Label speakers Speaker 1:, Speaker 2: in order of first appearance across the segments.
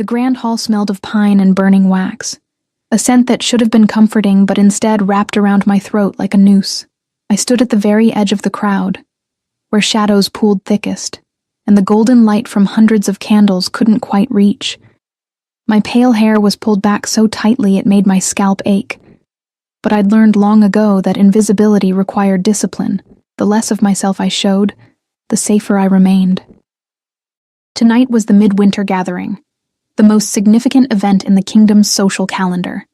Speaker 1: The grand hall smelled of pine and burning wax, a scent that should have been comforting but instead wrapped around my throat like a noose. I stood at the very edge of the crowd, where shadows pooled thickest, and the golden light from hundreds of candles couldn't quite reach. My pale hair was pulled back so tightly it made my scalp ache, but I'd learned long ago that invisibility required discipline. The less of myself I showed, the safer I remained. Tonight was the midwinter gathering, the most significant event in the kingdom's social calendar.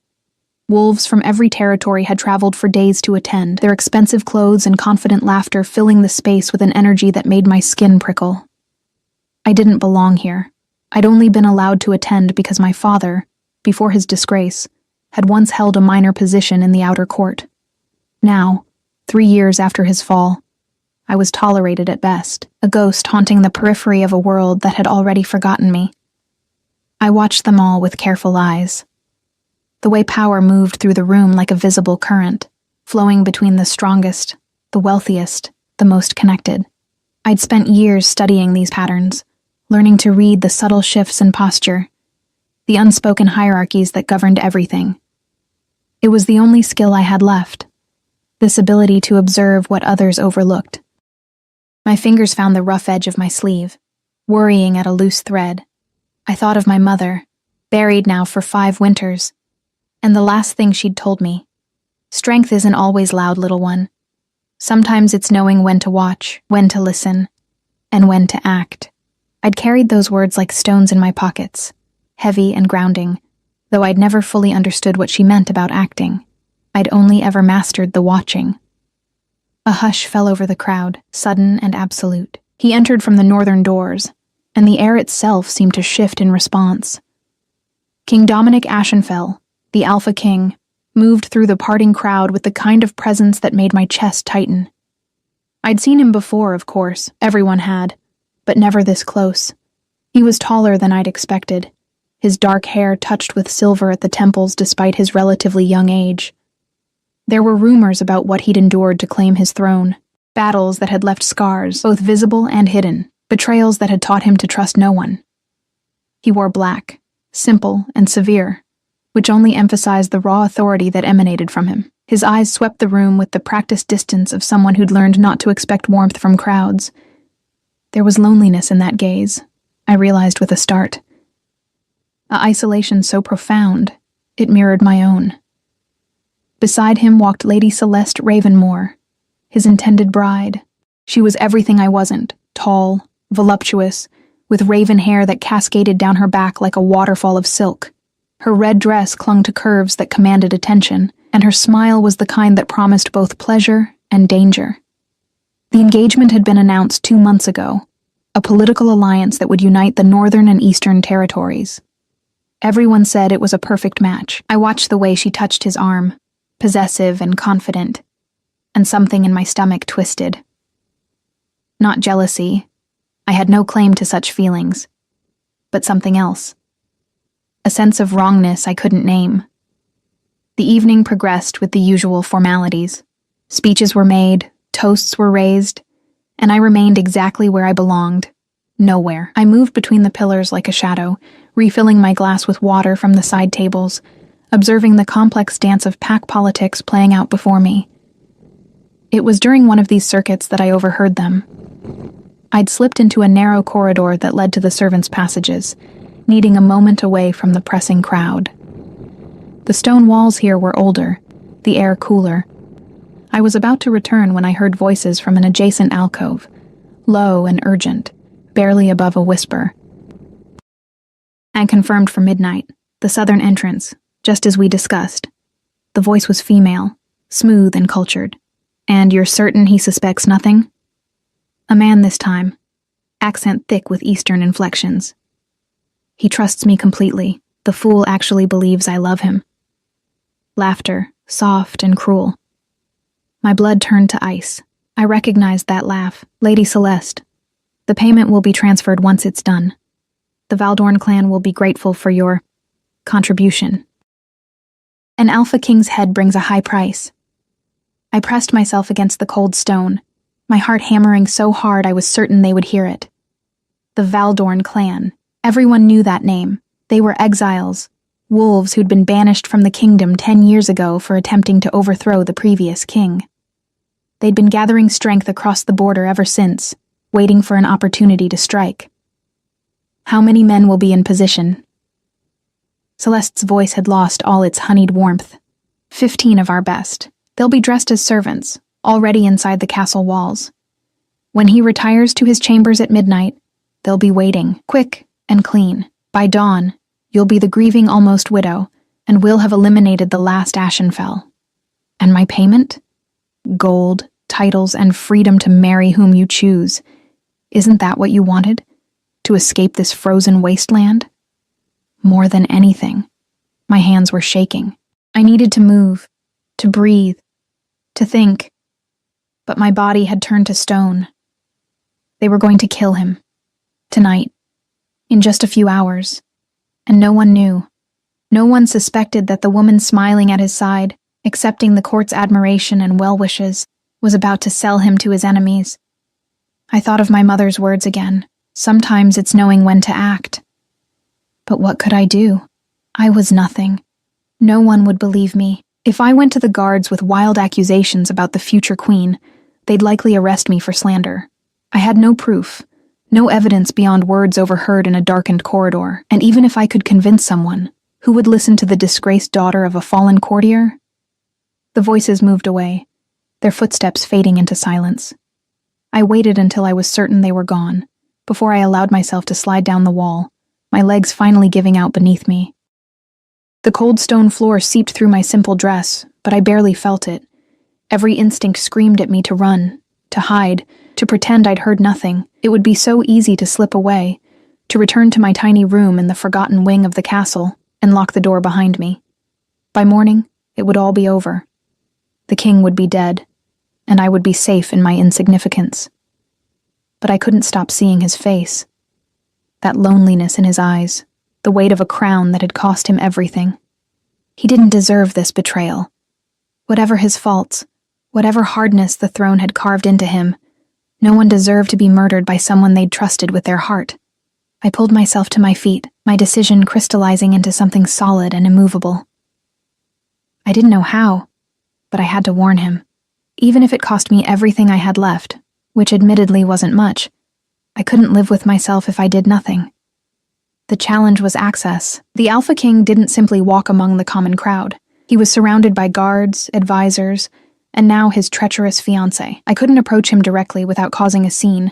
Speaker 1: Wolves from every territory had traveled for days to attend, their expensive clothes and confident laughter filling the space with an energy that made my skin prickle. I didn't belong here. I'd only been allowed to attend because my father, before his disgrace, had once held a minor position in the outer court. Now, 3 years after his fall, I was tolerated at best, a ghost haunting the periphery of a world that had already forgotten me. I watched them all with careful eyes. The way power moved through the room like a visible current, flowing between the strongest, the wealthiest, the most connected. I'd spent years studying these patterns, learning to read the subtle shifts in posture, the unspoken hierarchies that governed everything. It was the only skill I had left, this ability to observe what others overlooked. My fingers found the rough edge of my sleeve, worrying at a loose thread. I thought of my mother, buried now for 5 winters, and the last thing she'd told me. Strength isn't always loud, little one. Sometimes it's knowing when to watch, when to listen, and when to act. I'd carried those words like stones in my pockets, heavy and grounding, though I'd never fully understood what she meant about acting. I'd only ever mastered the watching. A hush fell over the crowd, sudden and absolute. He entered from the northern doors, and the air itself seemed to shift in response. King Dominic Ashenfell, the Alpha King, moved through the parting crowd with the kind of presence that made my chest tighten. I'd seen him before, of course, everyone had, but never this close. He was taller than I'd expected, his dark hair touched with silver at the temples despite his relatively young age. There were rumors about what he'd endured to claim his throne, battles that had left scars, both visible and hidden, betrayals that had taught him to trust no one. He wore black, simple and severe, which only emphasized the raw authority that emanated from him. His eyes swept the room with the practiced distance of someone who'd learned not to expect warmth from crowds. There was loneliness in that gaze, I realized with a start. An isolation so profound, it mirrored my own. Beside him walked Lady Celeste Ravenmore, his intended bride. She was everything I wasn't, tall, voluptuous, with raven hair that cascaded down her back like a waterfall of silk. Her red dress clung to curves that commanded attention, and her smile was the kind that promised both pleasure and danger. The engagement had been announced 2 months ago, a political alliance that would unite the northern and eastern territories. Everyone said it was a perfect match. I watched the way she touched his arm, possessive and confident, and something in my stomach twisted. Not jealousy. I had no claim to such feelings, but something else. A sense of wrongness I couldn't name. The evening progressed with the usual formalities. Speeches were made, toasts were raised, and I remained exactly where I belonged. Nowhere. I moved between the pillars like a shadow, refilling my glass with water from the side tables, observing the complex dance of pack politics playing out before me. It was during one of these circuits that I overheard them. I'd slipped into a narrow corridor that led to the servants' passages, needing a moment away from the pressing crowd. The stone walls here were older, the air cooler. I was about to return when I heard voices from an adjacent alcove, low and urgent, barely above a whisper. And confirmed for midnight, the southern entrance, just as we discussed. The voice was female, smooth and cultured. And you're certain he suspects nothing? A man this time, accent thick with Eastern inflections. He trusts me completely. The fool actually believes I love him. Laughter, soft and cruel. My blood turned to ice. I recognized that laugh. Lady Celeste. The payment will be transferred once it's done. The Valdorn clan will be grateful for your contribution. An Alpha King's head brings a high price. I pressed myself against the cold stone, my heart hammering so hard I was certain they would hear it. The Valdorn clan. Everyone knew that name. They were exiles, wolves who'd been banished from the kingdom 10 years ago for attempting to overthrow the previous king. They'd been gathering strength across the border ever since, waiting for an opportunity to strike. How many men will be in position? Celeste's voice had lost all its honeyed warmth. 15 of our best. They'll be dressed as servants, already inside the castle walls. When he retires to his chambers at midnight, they'll be waiting, quick and clean. By dawn, you'll be the grieving almost widow, and we'll have eliminated the last Ashenfell. And my payment? Gold, titles, and freedom to marry whom you choose. Isn't that what you wanted? To escape this frozen wasteland? More than anything, my hands were shaking. I needed to move, to breathe, to think, but my body had turned to stone. They were going to kill him. Tonight. In just a few hours. And no one knew. No one suspected that the woman smiling at his side, accepting the court's admiration and well wishes, was about to sell him to his enemies. I thought of my mother's words again. Sometimes it's knowing when to act. But what could I do? I was nothing. No one would believe me. If I went to the guards with wild accusations about the future queen, they'd likely arrest me for slander. I had no proof. No evidence beyond words overheard in a darkened corridor, and even if I could convince someone, who would listen to the disgraced daughter of a fallen courtier? The voices moved away, their footsteps fading into silence. I waited until I was certain they were gone, before I allowed myself to slide down the wall, my legs finally giving out beneath me. The cold stone floor seeped through my simple dress, but I barely felt it. Every instinct screamed at me to run, to hide, to pretend I'd heard nothing. It would be so easy to slip away, to return to my tiny room in the forgotten wing of the castle and lock the door behind me. By morning, it would all be over. The king would be dead, and I would be safe in my insignificance. But I couldn't stop seeing his face. That loneliness in his eyes, the weight of a crown that had cost him everything. He didn't deserve this betrayal. Whatever his faults, whatever hardness the throne had carved into him, no one deserved to be murdered by someone they'd trusted with their heart. I pulled myself to my feet, my decision crystallizing into something solid and immovable. I didn't know how, but I had to warn him. Even if it cost me everything I had left, which admittedly wasn't much, I couldn't live with myself if I did nothing. The challenge was access. The Alpha King didn't simply walk among the common crowd. He was surrounded by guards, advisors, and now his treacherous fiancée. I couldn't approach him directly without causing a scene,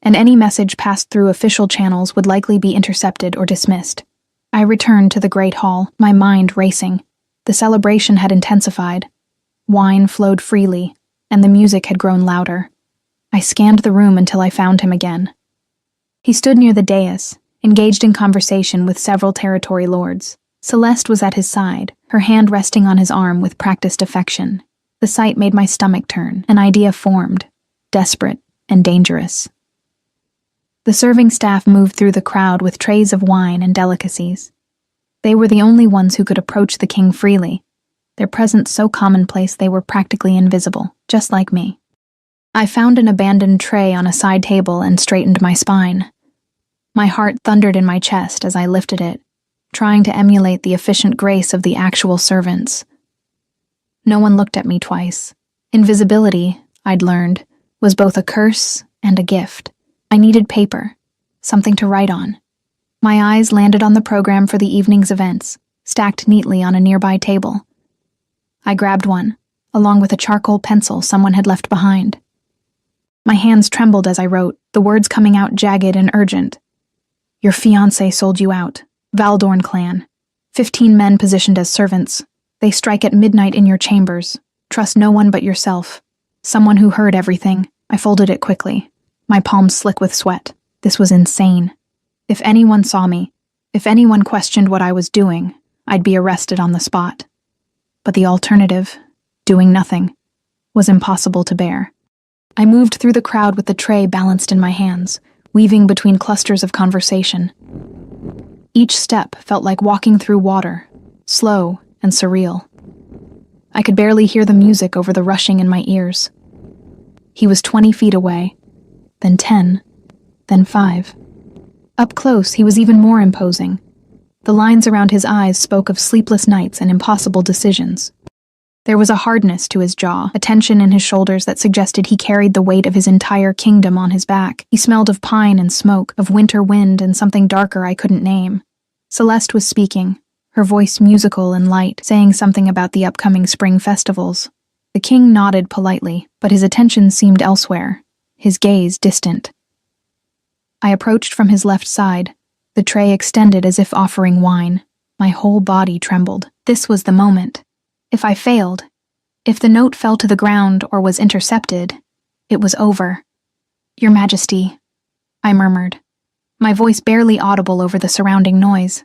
Speaker 1: and any message passed through official channels would likely be intercepted or dismissed. I returned to the Great Hall, my mind racing. The celebration had intensified. Wine flowed freely, and the music had grown louder. I scanned the room until I found him again. He stood near the dais, engaged in conversation with several territory lords. Celeste was at his side, her hand resting on his arm with practiced affection. The sight made my stomach turn. An idea formed, desperate and dangerous. The serving staff moved through the crowd with trays of wine and delicacies. They were the only ones who could approach the king freely, their presence so commonplace they were practically invisible, just like me. I found an abandoned tray on a side table and straightened my spine. My heart thundered in my chest as I lifted it, trying to emulate the efficient grace of the actual servants. No one looked at me twice. Invisibility, I'd learned, was both a curse and a gift. I needed paper, something to write on. My eyes landed on the program for the evening's events, stacked neatly on a nearby table. I grabbed one, along with a charcoal pencil someone had left behind. My hands trembled as I wrote, the words coming out jagged and urgent. Your fiancé sold you out. Valdorn clan. 15 men positioned as servants. They strike at midnight in your chambers. Trust no one but yourself. Someone who heard everything. I folded it quickly, my palms slick with sweat. This was insane. If anyone saw me, if anyone questioned what I was doing, I'd be arrested on the spot. But the alternative, doing nothing, was impossible to bear. I moved through the crowd with the tray balanced in my hands, weaving between clusters of conversation. Each step felt like walking through water, slow and surreal. I could barely hear the music over the rushing in my ears. He was 20 feet away, then 10, then 5. Up close, he was even more imposing. The lines around his eyes spoke of sleepless nights and impossible decisions. There was a hardness to his jaw, a tension in his shoulders that suggested he carried the weight of his entire kingdom on his back. He smelled of pine and smoke, of winter wind and something darker I couldn't name. Celeste was speaking, her voice musical and light, saying something about the upcoming spring festivals. The king nodded politely, but his attention seemed elsewhere, his gaze distant. I approached from his left side, the tray extended as if offering wine. My whole body trembled. This was the moment. If I failed, if the note fell to the ground or was intercepted, it was over. "Your Majesty," I murmured, my voice barely audible over the surrounding noise.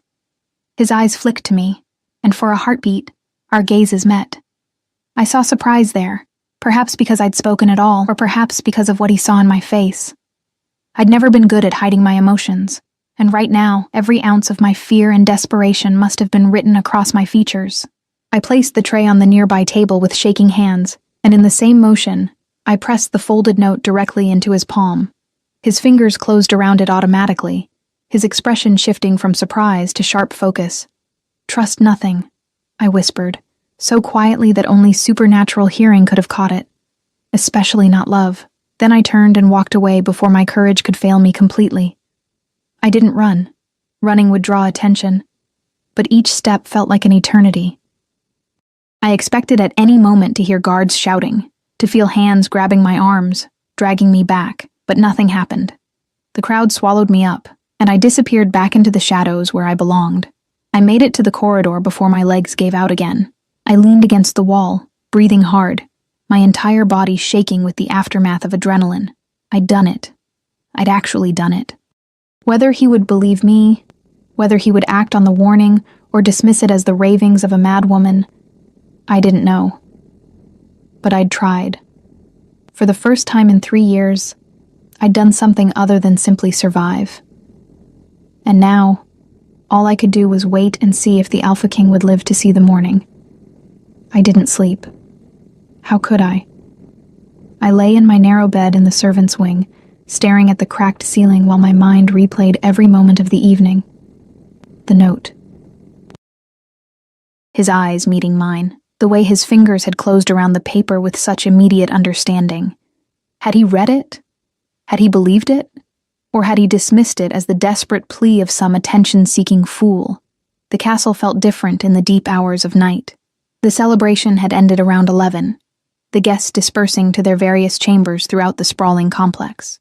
Speaker 1: His eyes flicked to me, and for a heartbeat, our gazes met. I saw surprise there, perhaps because I'd spoken at all, or perhaps because of what he saw in my face. I'd never been good at hiding my emotions, and right now, every ounce of my fear and desperation must have been written across my features. I placed the tray on the nearby table with shaking hands, and in the same motion, I pressed the folded note directly into his palm. His fingers closed around it automatically, his expression shifting from surprise to sharp focus. "Trust nothing," I whispered, so quietly that only supernatural hearing could have caught it. "Especially not love." Then I turned and walked away before my courage could fail me completely. I didn't run. Running would draw attention, but each step felt like an eternity. I expected at any moment to hear guards shouting, to feel hands grabbing my arms, dragging me back, but nothing happened. The crowd swallowed me up, and I disappeared back into the shadows where I belonged. I made it to the corridor before my legs gave out again. I leaned against the wall, breathing hard, my entire body shaking with the aftermath of adrenaline. I'd done it. I'd actually done it. Whether he would believe me, whether he would act on the warning, or dismiss it as the ravings of a mad woman, I didn't know. But I'd tried. For the first time in 3 years, I'd done something other than simply survive. And now, all I could do was wait and see if the Alpha King would live to see the morning. I didn't sleep. How could I? I lay in my narrow bed in the servants' wing, staring at the cracked ceiling while my mind replayed every moment of the evening. The note. His eyes meeting mine, the way his fingers had closed around the paper with such immediate understanding. Had he read it? Had he believed it? Or had he dismissed it as the desperate plea of some attention-seeking fool? The castle felt different in the deep hours of night. The celebration had ended around 11, the guests dispersing to their various chambers throughout the sprawling complex.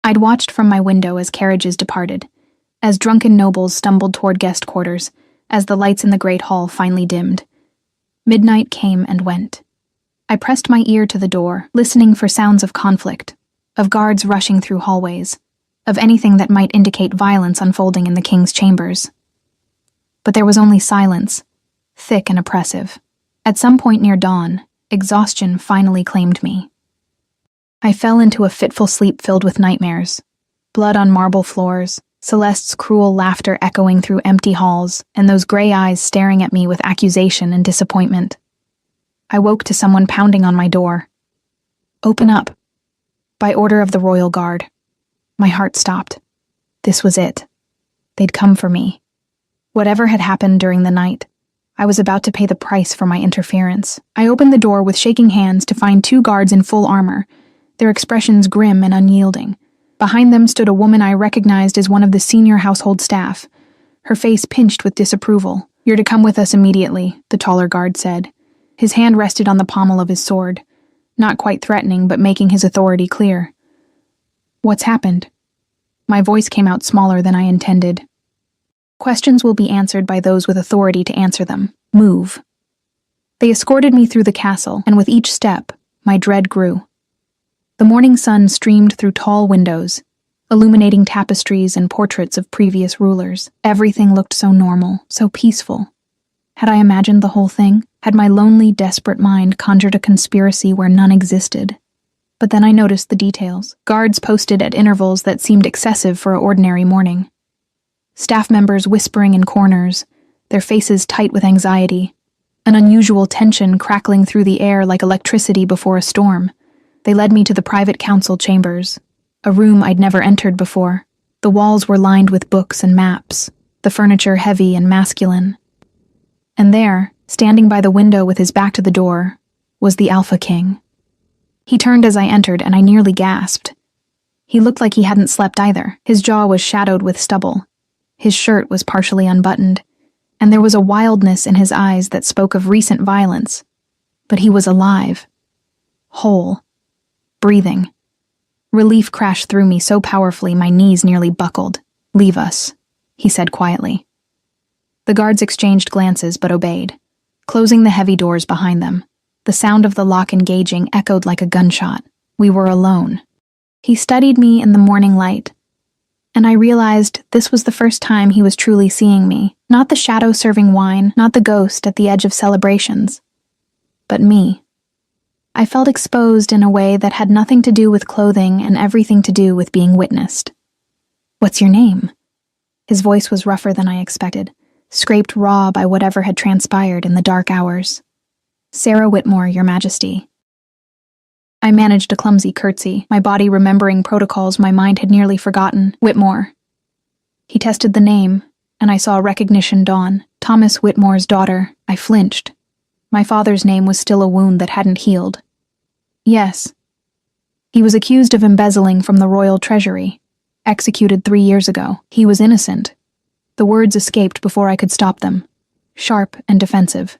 Speaker 1: I'd watched from my window as carriages departed, as drunken nobles stumbled toward guest quarters, as the lights in the great hall finally dimmed. Midnight came and went. I pressed my ear to the door, listening for sounds of conflict, of guards rushing through hallways, of anything that might indicate violence unfolding in the king's chambers. But there was only silence, thick and oppressive. At some point near dawn, exhaustion finally claimed me. I fell into a fitful sleep filled with nightmares. Blood on marble floors, Celeste's cruel laughter echoing through empty halls, and those gray eyes staring at me with accusation and disappointment. I woke to someone pounding on my door. "Open up." By order of the royal guard. My heart stopped. This was it. They'd come for me. Whatever had happened during the night, I was about to pay the price for my interference. I opened the door with shaking hands to find 2 guards in full armor, their expressions grim and unyielding. Behind them stood a woman I recognized as one of the senior household staff, her face pinched with disapproval. "You're to come with us immediately," the taller guard said. His hand rested on the pommel of his sword, not quite threatening but making his authority clear. "What's happened?" My voice came out smaller than I intended. "Questions will be answered by those with authority to answer them. Move." They escorted me through the castle, and with each step, my dread grew. The morning sun streamed through tall windows, illuminating tapestries and portraits of previous rulers. Everything looked so normal, so peaceful. Had I imagined the whole thing? Had my lonely, desperate mind conjured a conspiracy where none existed? But then I noticed the details. Guards posted at intervals that seemed excessive for an ordinary morning. Staff members whispering in corners, their faces tight with anxiety. An unusual tension crackling through the air like electricity before a storm. They led me to the private council chambers, a room I'd never entered before. The walls were lined with books and maps, the furniture heavy and masculine. And there, standing by the window with his back to the door, was the Alpha King. He turned as I entered, and I nearly gasped. He looked like he hadn't slept either. His jaw was shadowed with stubble. His shirt was partially unbuttoned, and there was a wildness in his eyes that spoke of recent violence. But he was alive. Whole. Breathing. Relief crashed through me so powerfully my knees nearly buckled. "Leave us," he said quietly. The guards exchanged glances but obeyed, closing the heavy doors behind them. The sound of the lock engaging echoed like a gunshot. We were alone. He studied me in the morning light, and I realized this was the first time he was truly seeing me. Not the shadow serving wine, not the ghost at the edge of celebrations, but me. I felt exposed in a way that had nothing to do with clothing and everything to do with being witnessed. "What's your name?" His voice was rougher than I expected, scraped raw by whatever had transpired in the dark hours. "Sarah Whitmore, Your Majesty." I managed a clumsy curtsy, my body remembering protocols my mind had nearly forgotten. "Whitmore." He tested the name, and I saw recognition dawn. Thomas Whitmore's daughter. I flinched. My father's name was still a wound that hadn't healed. "Yes." He was accused of embezzling from the royal treasury. Executed 3 years ago. He was innocent. The words escaped before I could stop them. Sharp and defensive.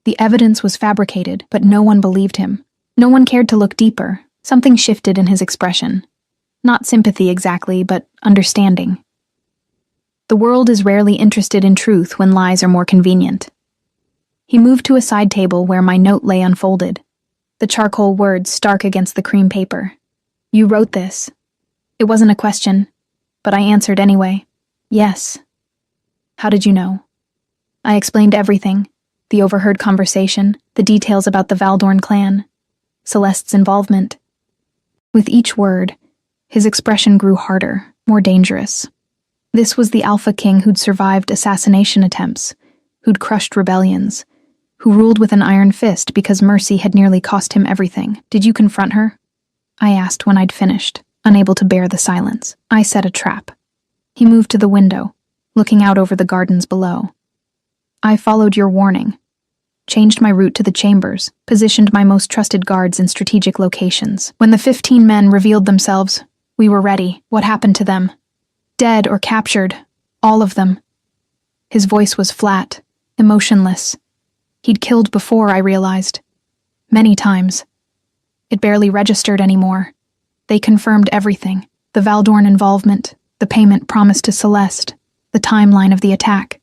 Speaker 1: The evidence was fabricated, but no one believed him. No one cared to look deeper. Something shifted in his expression. Not sympathy exactly, but understanding. The world is rarely interested in truth when lies are more convenient. He moved to a side table where my note lay unfolded, the charcoal words stark against the cream paper. "You wrote this." It wasn't a question, but I answered anyway. "Yes." "How did you know?" I explained everything, the overheard conversation, the details about the Valdorn clan, Celeste's involvement. With each word, his expression grew harder, more dangerous. This was the Alpha King who'd survived assassination attempts, who'd crushed rebellions, who ruled with an iron fist because mercy had nearly cost him everything. "Did you confront her?" I asked when I'd finished, unable to bear the silence. "I set a trap." He moved to the window, looking out over the gardens below. "I followed your warning, changed my route to the chambers, positioned my most trusted guards in strategic locations. When the 15 men revealed themselves, we were ready. What happened to them? Dead or captured, all of them." His voice was flat, emotionless. He'd killed before, I realized. Many times. It barely registered anymore. They confirmed everything. The Valdorn involvement, the payment promised to Celeste, the timeline of the attack.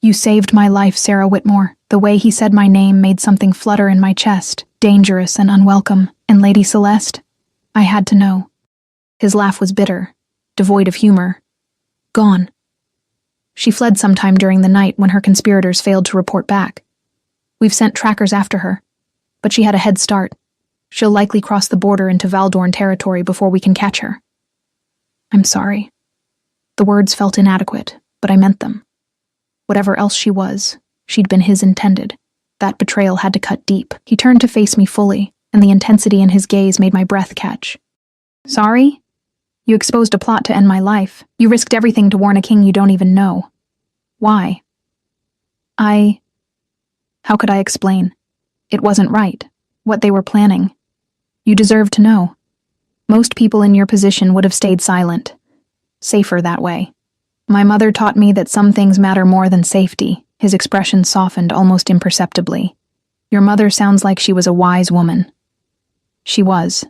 Speaker 1: "You saved my life, Sarah Whitmore." The way he said my name made something flutter in my chest, dangerous and unwelcome. "And Lady Celeste?" I had to know. His laugh was bitter, devoid of humor. "Gone. She fled sometime during the night when her conspirators failed to report back. We've sent trackers after her, but she had a head start. She'll likely cross the border into Valdorn territory before we can catch her." "I'm sorry." The words felt inadequate, but I meant them. Whatever else she was, she'd been his intended. That betrayal had to cut deep. He turned to face me fully, and the intensity in his gaze made my breath catch. "Sorry? You exposed a plot to end my life. You risked everything to warn a king you don't even know. Why?" How could I explain? It wasn't right. What they were planning. You deserve to know. Most people in your position would have stayed silent. Safer that way. My mother taught me that some things matter more than safety. His expression softened almost imperceptibly. Your mother sounds like she was a wise woman. She was.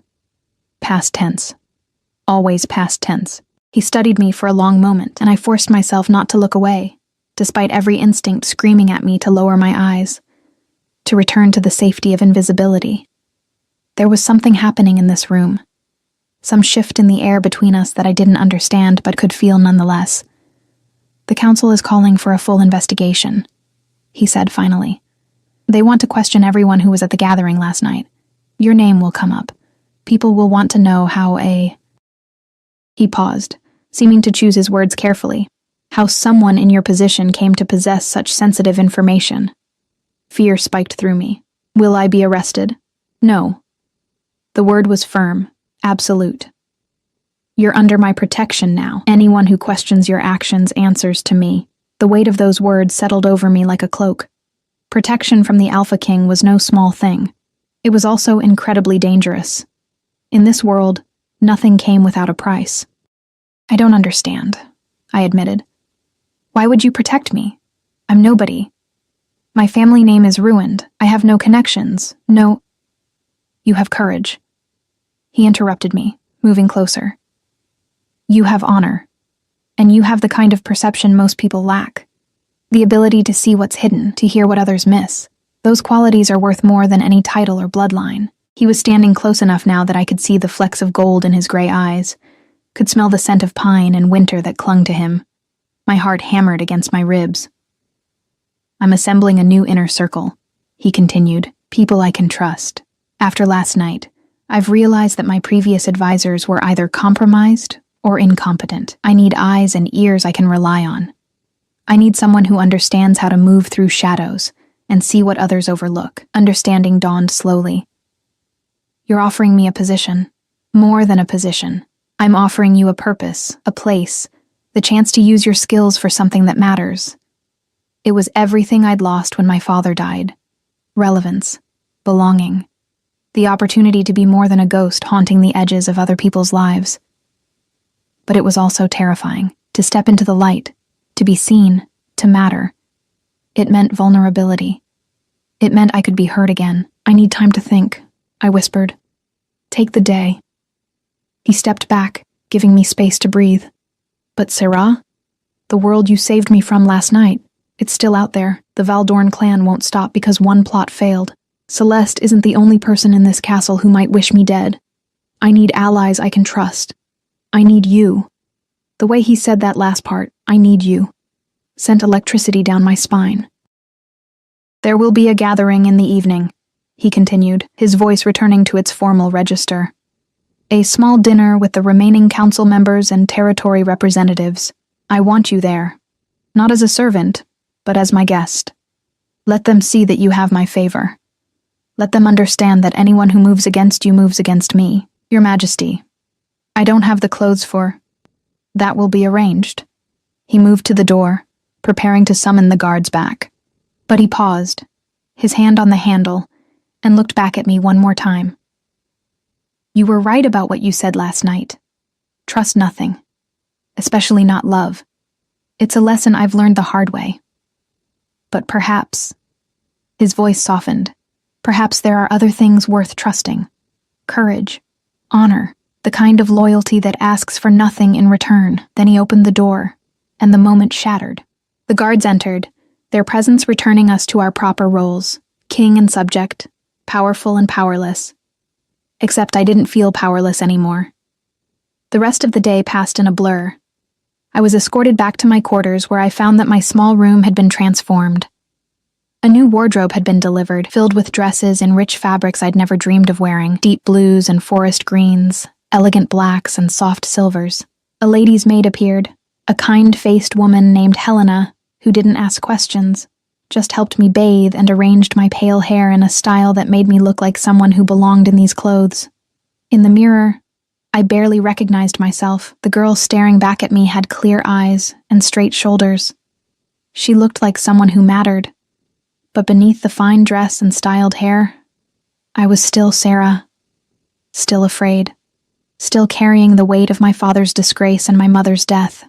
Speaker 1: Past tense. Always past tense. He studied me for a long moment, and I forced myself not to look away, despite every instinct screaming at me to lower my eyes, to return to the safety of invisibility. There was something happening in this room. Some shift in the air between us that I didn't understand but could feel nonetheless. "The council is calling for a full investigation," he said finally. "They want to question everyone who was at the gathering last night. Your name will come up. People will want to know how He paused, seeming to choose his words carefully. "How someone in your position came to possess such sensitive information." Fear spiked through me. "Will I be arrested?" "No." The word was firm, absolute. You're under my protection now. Anyone who questions your actions answers to me. The weight of those words settled over me like a cloak. Protection from the Alpha King was no small thing. It was also incredibly dangerous. In this world, nothing came without a price. I don't understand, I admitted. Why would you protect me? I'm nobody. My family name is ruined. I have no connections. No. You have courage. He interrupted me, moving closer. You have honor. And you have the kind of perception most people lack. The ability to see what's hidden, to hear what others miss. Those qualities are worth more than any title or bloodline. He was standing close enough now that I could see the flecks of gold in his gray eyes, could smell the scent of pine and winter that clung to him. My heart hammered against my ribs. I'm assembling a new inner circle, he continued, people I can trust. After last night, I've realized that my previous advisors were either compromised or incompetent. I need eyes and ears I can rely on. I need someone who understands how to move through shadows and see what others overlook. Understanding dawned slowly. You're offering me a position. More than a position. I'm offering you a purpose, a place, the chance to use your skills for something that matters. It was everything I'd lost when my father died. Relevance, belonging, the opportunity to be more than a ghost haunting the edges of other people's lives. But it was also terrifying, to step into the light, to be seen, to matter. It meant vulnerability. It meant I could be hurt again. I need time to think, I whispered. Take the day. He stepped back, giving me space to breathe. But Sarah? The world you saved me from last night, it's still out there. The Valdorn clan won't stop because one plot failed. Celeste isn't the only person in this castle who might wish me dead. I need allies I can trust. I need you. The way he said that last part, I need you, sent electricity down my spine. There will be a gathering in the evening, he continued, his voice returning to its formal register. A small dinner with the remaining council members and territory representatives. I want you there. Not as a servant, but as my guest. Let them see that you have my favor. Let them understand that anyone who moves against you moves against me. Your Majesty, I don't have the clothes for... That will be arranged. He moved to the door, preparing to summon the guards back. But he paused, his hand on the handle, and looked back at me one more time. You were right about what you said last night. Trust nothing, especially not love. It's a lesson I've learned the hard way. But perhaps, his voice softened, perhaps there are other things worth trusting. Courage, honor, the kind of loyalty that asks for nothing in return. Then he opened the door, and the moment shattered. The guards entered, their presence returning us to our proper roles, king and subject, powerful and powerless. Except I didn't feel powerless anymore. The rest of the day passed in a blur. I was escorted back to my quarters where I found that my small room had been transformed. A new wardrobe had been delivered, filled with dresses in rich fabrics I'd never dreamed of wearing, deep blues and forest greens, elegant blacks and soft silvers. A lady's maid appeared, a kind-faced woman named Helena, who didn't ask questions, just helped me bathe and arranged my pale hair in a style that made me look like someone who belonged in these clothes. In the mirror, I barely recognized myself. The girl staring back at me had clear eyes and straight shoulders. She looked like someone who mattered. But beneath the fine dress and styled hair, I was still Sarah, still afraid, still carrying the weight of my father's disgrace and my mother's death,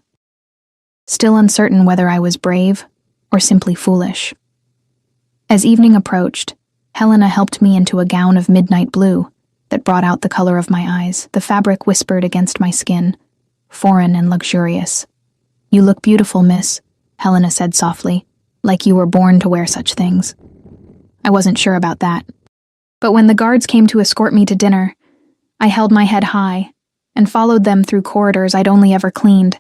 Speaker 1: still uncertain whether I was brave or simply foolish. As evening approached, Helena helped me into a gown of midnight blue that brought out the color of my eyes. The fabric whispered against my skin, foreign and luxurious. You look beautiful, miss, Helena said softly, like you were born to wear such things. I wasn't sure about that. But when the guards came to escort me to dinner, I held my head high and followed them through corridors I'd only ever cleaned,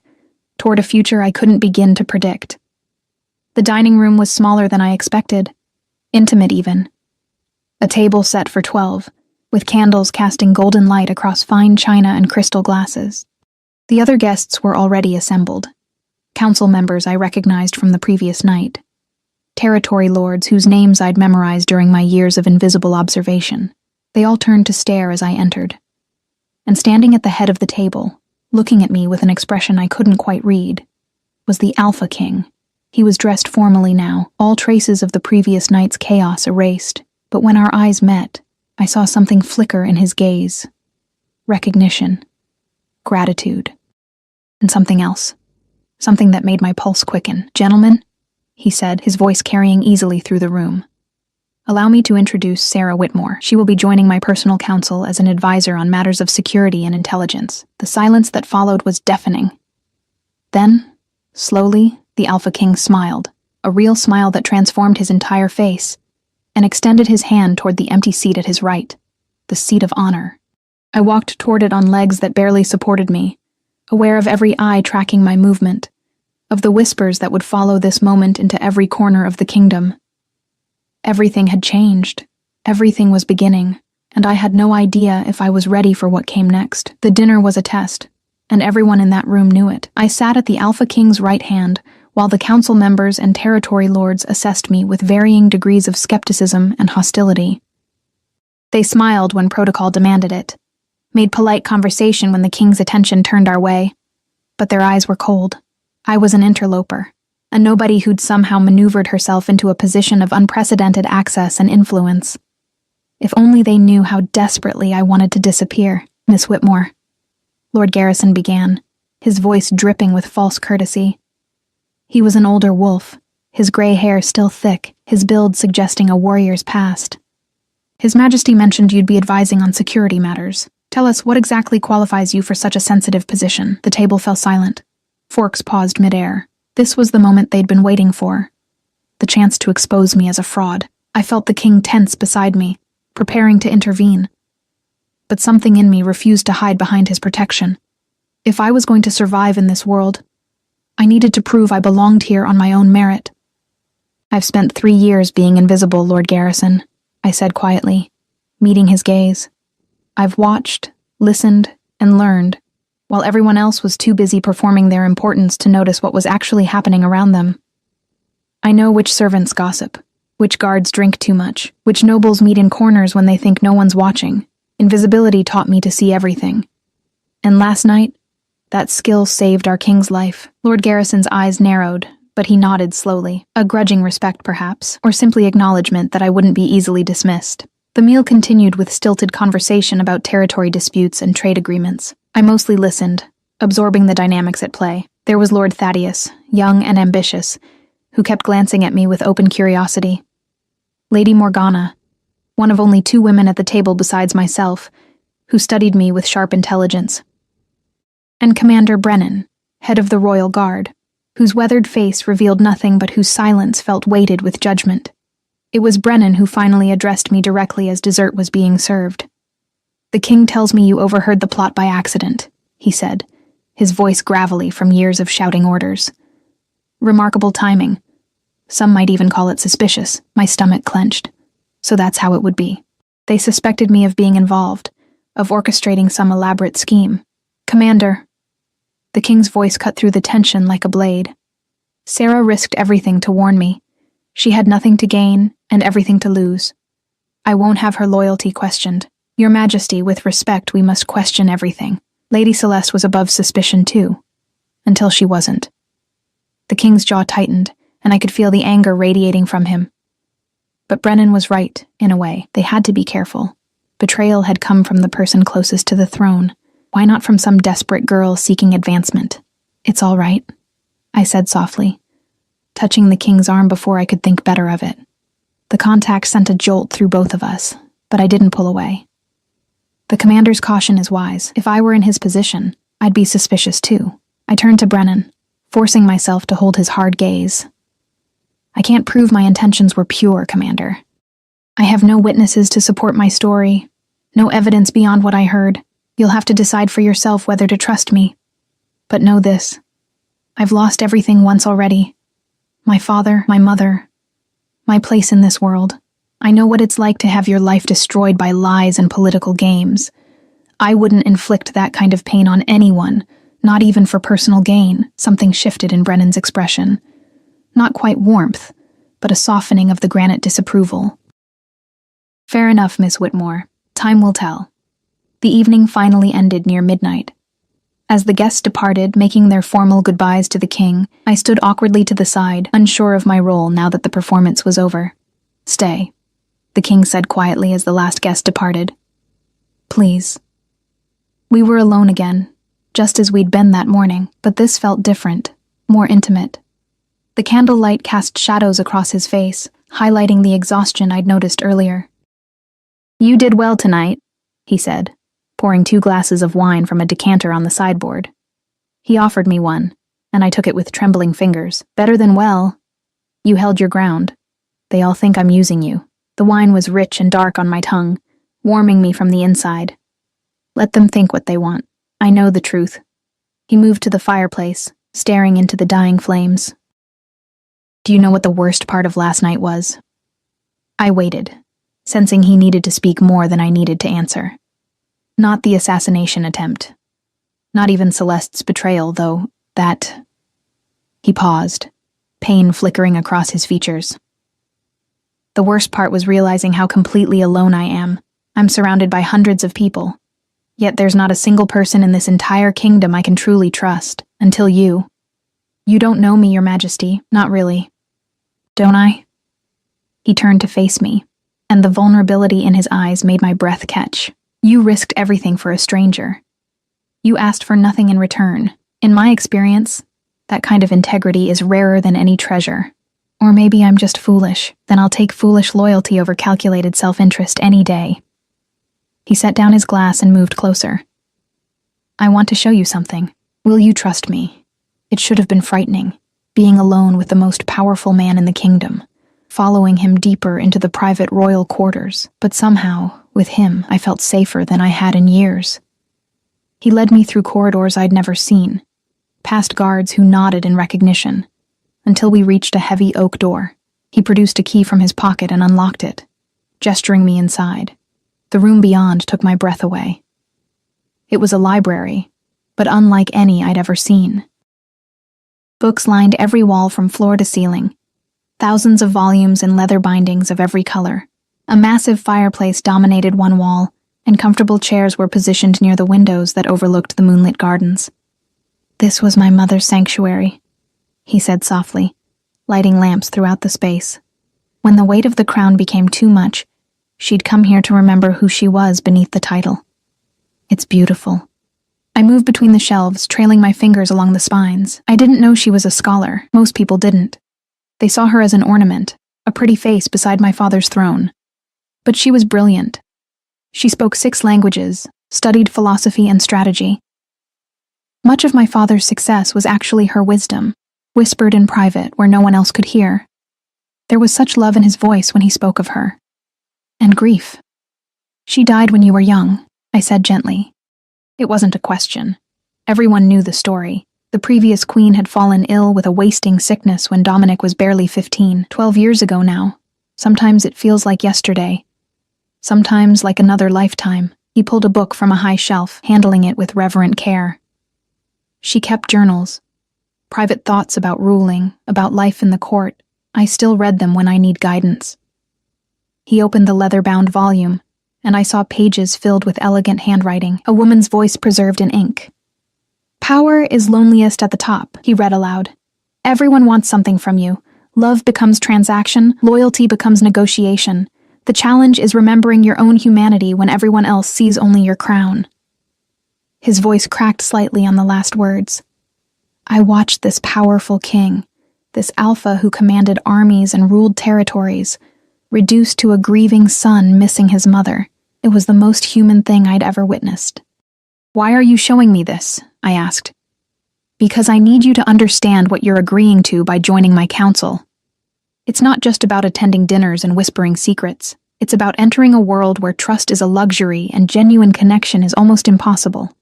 Speaker 1: toward a future I couldn't begin to predict. The dining room was smaller than I expected, intimate even. A table set for 12, with candles casting golden light across fine china and crystal glasses. The other guests were already assembled. Council members I recognized from the previous night. Territory lords whose names I'd memorized during my years of invisible observation. They all turned to stare as I entered. And standing at the head of the table, looking at me with an expression I couldn't quite read, was the Alpha King. He was dressed formally now, all traces of the previous night's chaos erased, but when our eyes met, I saw something flicker in his gaze. Recognition. Gratitude. And something else. Something that made my pulse quicken. "Gentlemen," he said, his voice carrying easily through the room. "Allow me to introduce Sarah Whitmore. She will be joining my personal counsel as an advisor on matters of security and intelligence." The silence that followed was deafening. Then, slowly, the Alpha King smiled, a real smile that transformed his entire face, and extended his hand toward the empty seat at his right, the seat of honor. I walked toward it on legs that barely supported me, aware of every eye tracking my movement, of the whispers that would follow this moment into every corner of the kingdom. Everything had changed. Everything was beginning, and I had no idea if I was ready for what came next. The dinner was a test, and everyone in that room knew it. I sat at the Alpha King's right hand, while the council members and territory lords assessed me with varying degrees of skepticism and hostility. They smiled when protocol demanded it, made polite conversation when the king's attention turned our way, but their eyes were cold. I was an interloper, a nobody who'd somehow maneuvered herself into a position of unprecedented access and influence. If only they knew how desperately I wanted to disappear. "Miss Whitmore," Lord Garrison began, his voice dripping with false courtesy. He was an older wolf, his gray hair still thick, his build suggesting a warrior's past. "His Majesty mentioned you'd be advising on security matters. Tell us what exactly qualifies you for such a sensitive position." The table fell silent. Forks paused midair. This was the moment they'd been waiting for. The chance to expose me as a fraud. I felt the king tense beside me, preparing to intervene. But something in me refused to hide behind his protection. If I was going to survive in this world, I needed to prove I belonged here on my own merit. "I've spent 3 years being invisible, Lord Garrison," I said quietly, meeting his gaze. "I've watched, listened, and learned, while everyone else was too busy performing their importance to notice what was actually happening around them. I know which servants gossip, which guards drink too much, which nobles meet in corners when they think no one's watching. Invisibility taught me to see everything. And last night, that skill saved our king's life." Lord Garrison's eyes narrowed, but he nodded slowly, a grudging respect perhaps, or simply acknowledgement that I wouldn't be easily dismissed. The meal continued with stilted conversation about territory disputes and trade agreements. I mostly listened, absorbing the dynamics at play. There was Lord Thaddeus, young and ambitious, who kept glancing at me with open curiosity. Lady Morgana, one of only 2 women at the table besides myself, who studied me with sharp intelligence. And Commander Brennan, head of the Royal Guard, whose weathered face revealed nothing but whose silence felt weighted with judgment. It was Brennan who finally addressed me directly as dessert was being served. "The king tells me you overheard the plot by accident," he said, his voice gravelly from years of shouting orders. "Remarkable timing. Some might even call it suspicious." My stomach clenched. So that's how it would be. They suspected me of being involved, of orchestrating some elaborate scheme. "Commander," the king's voice cut through the tension like a blade. "Sarah risked everything to warn me. She had nothing to gain and everything to lose. I won't have her loyalty questioned. Your Majesty, with respect, we must question everything." Lady Celeste was above suspicion too, until she wasn't. The king's jaw tightened, and I could feel the anger radiating from him. But Brennan was right, in a way. They had to be careful. Betrayal had come from the person closest to the throne. Why not from some desperate girl seeking advancement? "It's all right," I said softly, touching the king's arm before I could think better of it. The contact sent a jolt through both of us, but I didn't pull away. The commander's caution is wise. If I were in his position, I'd be suspicious too. I turned to Brennan, forcing myself to hold his hard gaze. "I can't prove my intentions were pure, Commander. I have no witnesses to support my story, no evidence beyond what I heard. You'll have to decide for yourself whether to trust me. But know this. I've lost everything once already. My father, my mother, my place in this world. I know what it's like to have your life destroyed by lies and political games. I wouldn't inflict that kind of pain on anyone, not even for personal gain." Something shifted in Brennan's expression. Not quite warmth, but a softening of the granite disapproval. "Fair enough, Miss Whitmore. Time will tell." The evening finally ended near midnight. As the guests departed, making their formal goodbyes to the king, I stood awkwardly to the side, unsure of my role now that the performance was over. "Stay," the king said quietly as the last guest departed. "Please." We were alone again, just as we'd been that morning, but this felt different, more intimate. The candlelight cast shadows across his face, highlighting the exhaustion I'd noticed earlier. "You did well tonight," he said, pouring 2 glasses of wine from a decanter on the sideboard. He offered me one, and I took it with trembling fingers. "Better than well. You held your ground. They all think I'm using you." The wine was rich and dark on my tongue, warming me from the inside. "Let them think what they want. I know the truth." He moved to the fireplace, staring into the dying flames. "Do you know what the worst part of last night was?" I waited, sensing he needed to speak more than I needed to answer. Not the assassination attempt. Not even Celeste's betrayal, though that... He paused, pain flickering across his features. "The worst part was realizing how completely alone I am. I'm surrounded by hundreds of people. Yet there's not a single person in this entire kingdom I can truly trust, until you. You don't know me, Your Majesty, not really. Don't I?" He turned to face me, and the vulnerability in his eyes made my breath catch. "You risked everything for a stranger. You asked for nothing in return. In my experience, that kind of integrity is rarer than any treasure. Or maybe I'm just foolish. Then I'll take foolish loyalty over calculated self-interest any day." He set down his glass and moved closer. "I want to show you something. Will you trust me? It should have been frightening, being alone with the most powerful man in the kingdom, following him deeper into the private royal quarters, but somehow, with him, I felt safer than I had in years." He led me through corridors I'd never seen, past guards who nodded in recognition, until we reached a heavy oak door. He produced a key from his pocket and unlocked it, gesturing me inside. The room beyond took my breath away. It was a library, but unlike any I'd ever seen. Books lined every wall from floor to ceiling, thousands of volumes in leather bindings of every color. A massive fireplace dominated one wall, and comfortable chairs were positioned near the windows that overlooked the moonlit gardens. "This was my mother's sanctuary," he said softly, lighting lamps throughout the space. "When the weight of the crown became too much, she'd come here to remember who she was beneath the title. It's beautiful." I moved between the shelves, trailing my fingers along the spines. I didn't know she was a scholar. Most people didn't. They saw her as an ornament, a pretty face beside my father's throne. But she was brilliant. She spoke 6 languages, studied philosophy and strategy. Much of my father's success was actually her wisdom, whispered in private where no one else could hear. There was such love in his voice when he spoke of her. And grief. "She died when you were young," I said gently. It wasn't a question. Everyone knew the story. The previous queen had fallen ill with a wasting sickness when Dominic was barely 15, 12 years ago now. Sometimes it feels like yesterday. Sometimes like another lifetime. He pulled a book from a high shelf, handling it with reverent care. She kept journals. Private thoughts about ruling, about life in the court. I still read them when I need guidance. He opened the leather-bound volume, and I saw pages filled with elegant handwriting, a woman's voice preserved in ink. "Power is loneliest at the top," he read aloud. "Everyone wants something from you. Love becomes transaction, loyalty becomes negotiation. The challenge is remembering your own humanity when everyone else sees only your crown." His voice cracked slightly on the last words. I watched this powerful king, this alpha who commanded armies and ruled territories, reduced to a grieving son missing his mother. It was the most human thing I'd ever witnessed. "Why are you showing me this?" I asked. "Because I need you to understand what you're agreeing to by joining my council. It's not just about attending dinners and whispering secrets. It's about entering a world where trust is a luxury and genuine connection is almost impossible.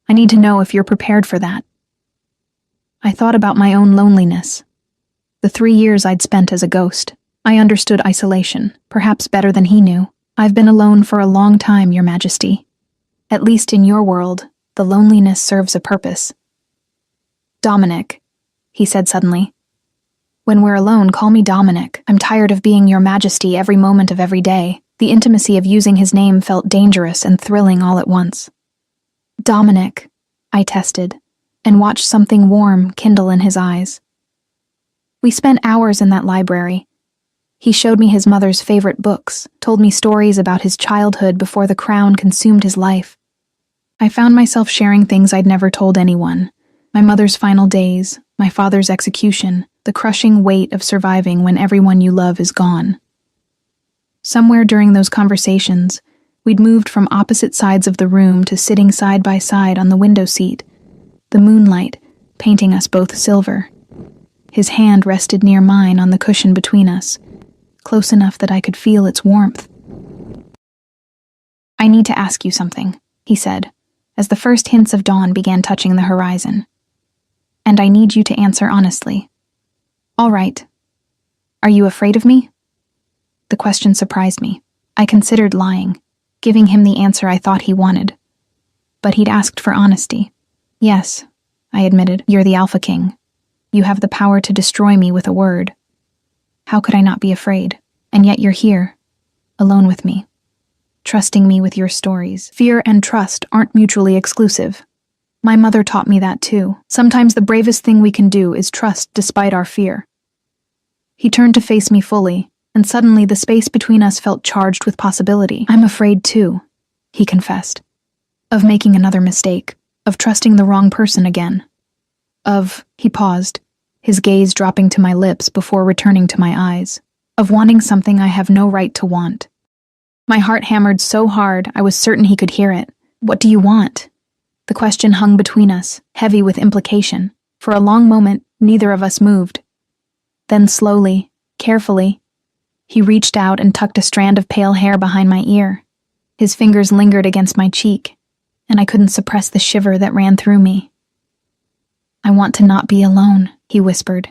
Speaker 1: I need to know if you're prepared for that." I thought about my own loneliness. The 3 years I'd spent as a ghost. I understood isolation, perhaps better than he knew. "I've been alone for a long time, Your Majesty. At least in your world, the loneliness serves a purpose." "Dominic," he said suddenly. "When we're alone, call me Dominic. I'm tired of being Your Majesty every moment of every day." The intimacy of using his name felt dangerous and thrilling all at once. "Dominic," I tested, and watched something warm kindle in his eyes. We spent hours in that library. He showed me his mother's favorite books, told me stories about his childhood before the crown consumed his life. I found myself sharing things I'd never told anyone. My mother's final days, my father's execution, the crushing weight of surviving when everyone you love is gone. Somewhere during those conversations, we'd moved from opposite sides of the room to sitting side by side on the window seat, the moonlight painting us both silver. His hand rested near mine on the cushion between us, close enough that I could feel its warmth. "I need to ask you something," he said, as the first hints of dawn began touching the horizon. "And I need you to answer honestly." "All right. Are you afraid of me?" The question surprised me. I considered lying, giving him the answer I thought he wanted. But he'd asked for honesty. "Yes," I admitted. "You're the Alpha King. You have the power to destroy me with a word. How could I not be afraid? And yet you're here, alone with me, trusting me with your stories." Fear and trust aren't mutually exclusive. My mother taught me that too. Sometimes the bravest thing we can do is trust despite our fear. He turned to face me fully, and suddenly the space between us felt charged with possibility. "I'm afraid too," he confessed. "Of making another mistake, of trusting the wrong person again. He paused, his gaze dropping to my lips before returning to my eyes. "Of wanting something I have no right to want." My heart hammered so hard I was certain he could hear it. "What do you want?" The question hung between us, heavy with implication. For a long moment, neither of us moved. Then slowly, carefully, he reached out and tucked a strand of pale hair behind my ear. His fingers lingered against my cheek, and I couldn't suppress the shiver that ran through me. "I want to not be alone," he whispered.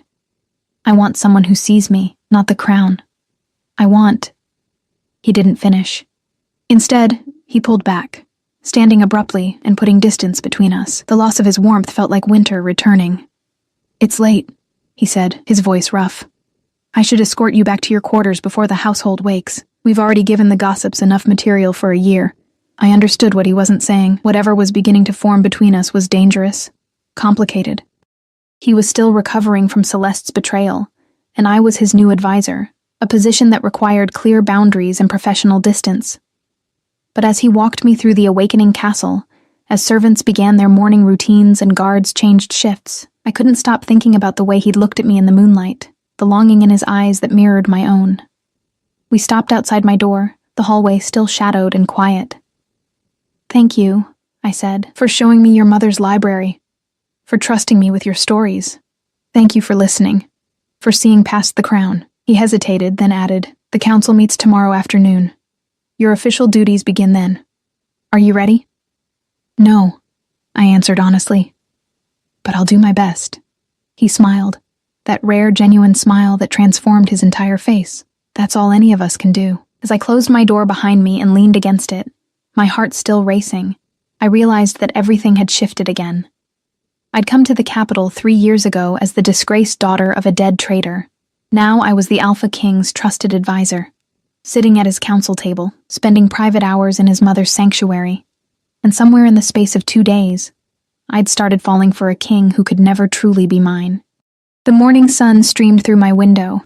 Speaker 1: "I want someone who sees me, not the crown. I want—" He didn't finish. Instead, he pulled back, standing abruptly and putting distance between us. The loss of his warmth felt like winter returning. "It's late," he said, his voice rough. "I should escort you back to your quarters before the household wakes. We've already given the gossips enough material for a year." I understood what he wasn't saying. Whatever was beginning to form between us was dangerous, complicated. He was still recovering from Celeste's betrayal, and I was his new advisor, a position that required clear boundaries and professional distance. But as he walked me through the awakening castle, as servants began their morning routines and guards changed shifts, I couldn't stop thinking about the way he'd looked at me in the moonlight, the longing in his eyes that mirrored my own. We stopped outside my door, the hallway still shadowed and quiet. "Thank you," I said, "for showing me your mother's library, for trusting me with your stories. Thank you for listening, for seeing past the crown." He hesitated, then added, "The council meets tomorrow afternoon. Your official duties begin then. Are you ready?" "No," I answered honestly, "but I'll do my best." He smiled, that rare, genuine smile that transformed his entire face. That's all any of us can do. As I closed my door behind me and leaned against it, my heart still racing, I realized that everything had shifted again. I'd come to the capital 3 years ago as the disgraced daughter of a dead traitor. Now I was the Alpha King's trusted advisor, sitting at his council table, spending private hours in his mother's sanctuary. And somewhere in the space of 2 days, I'd started falling for a king who could never truly be mine. The morning sun streamed through my window,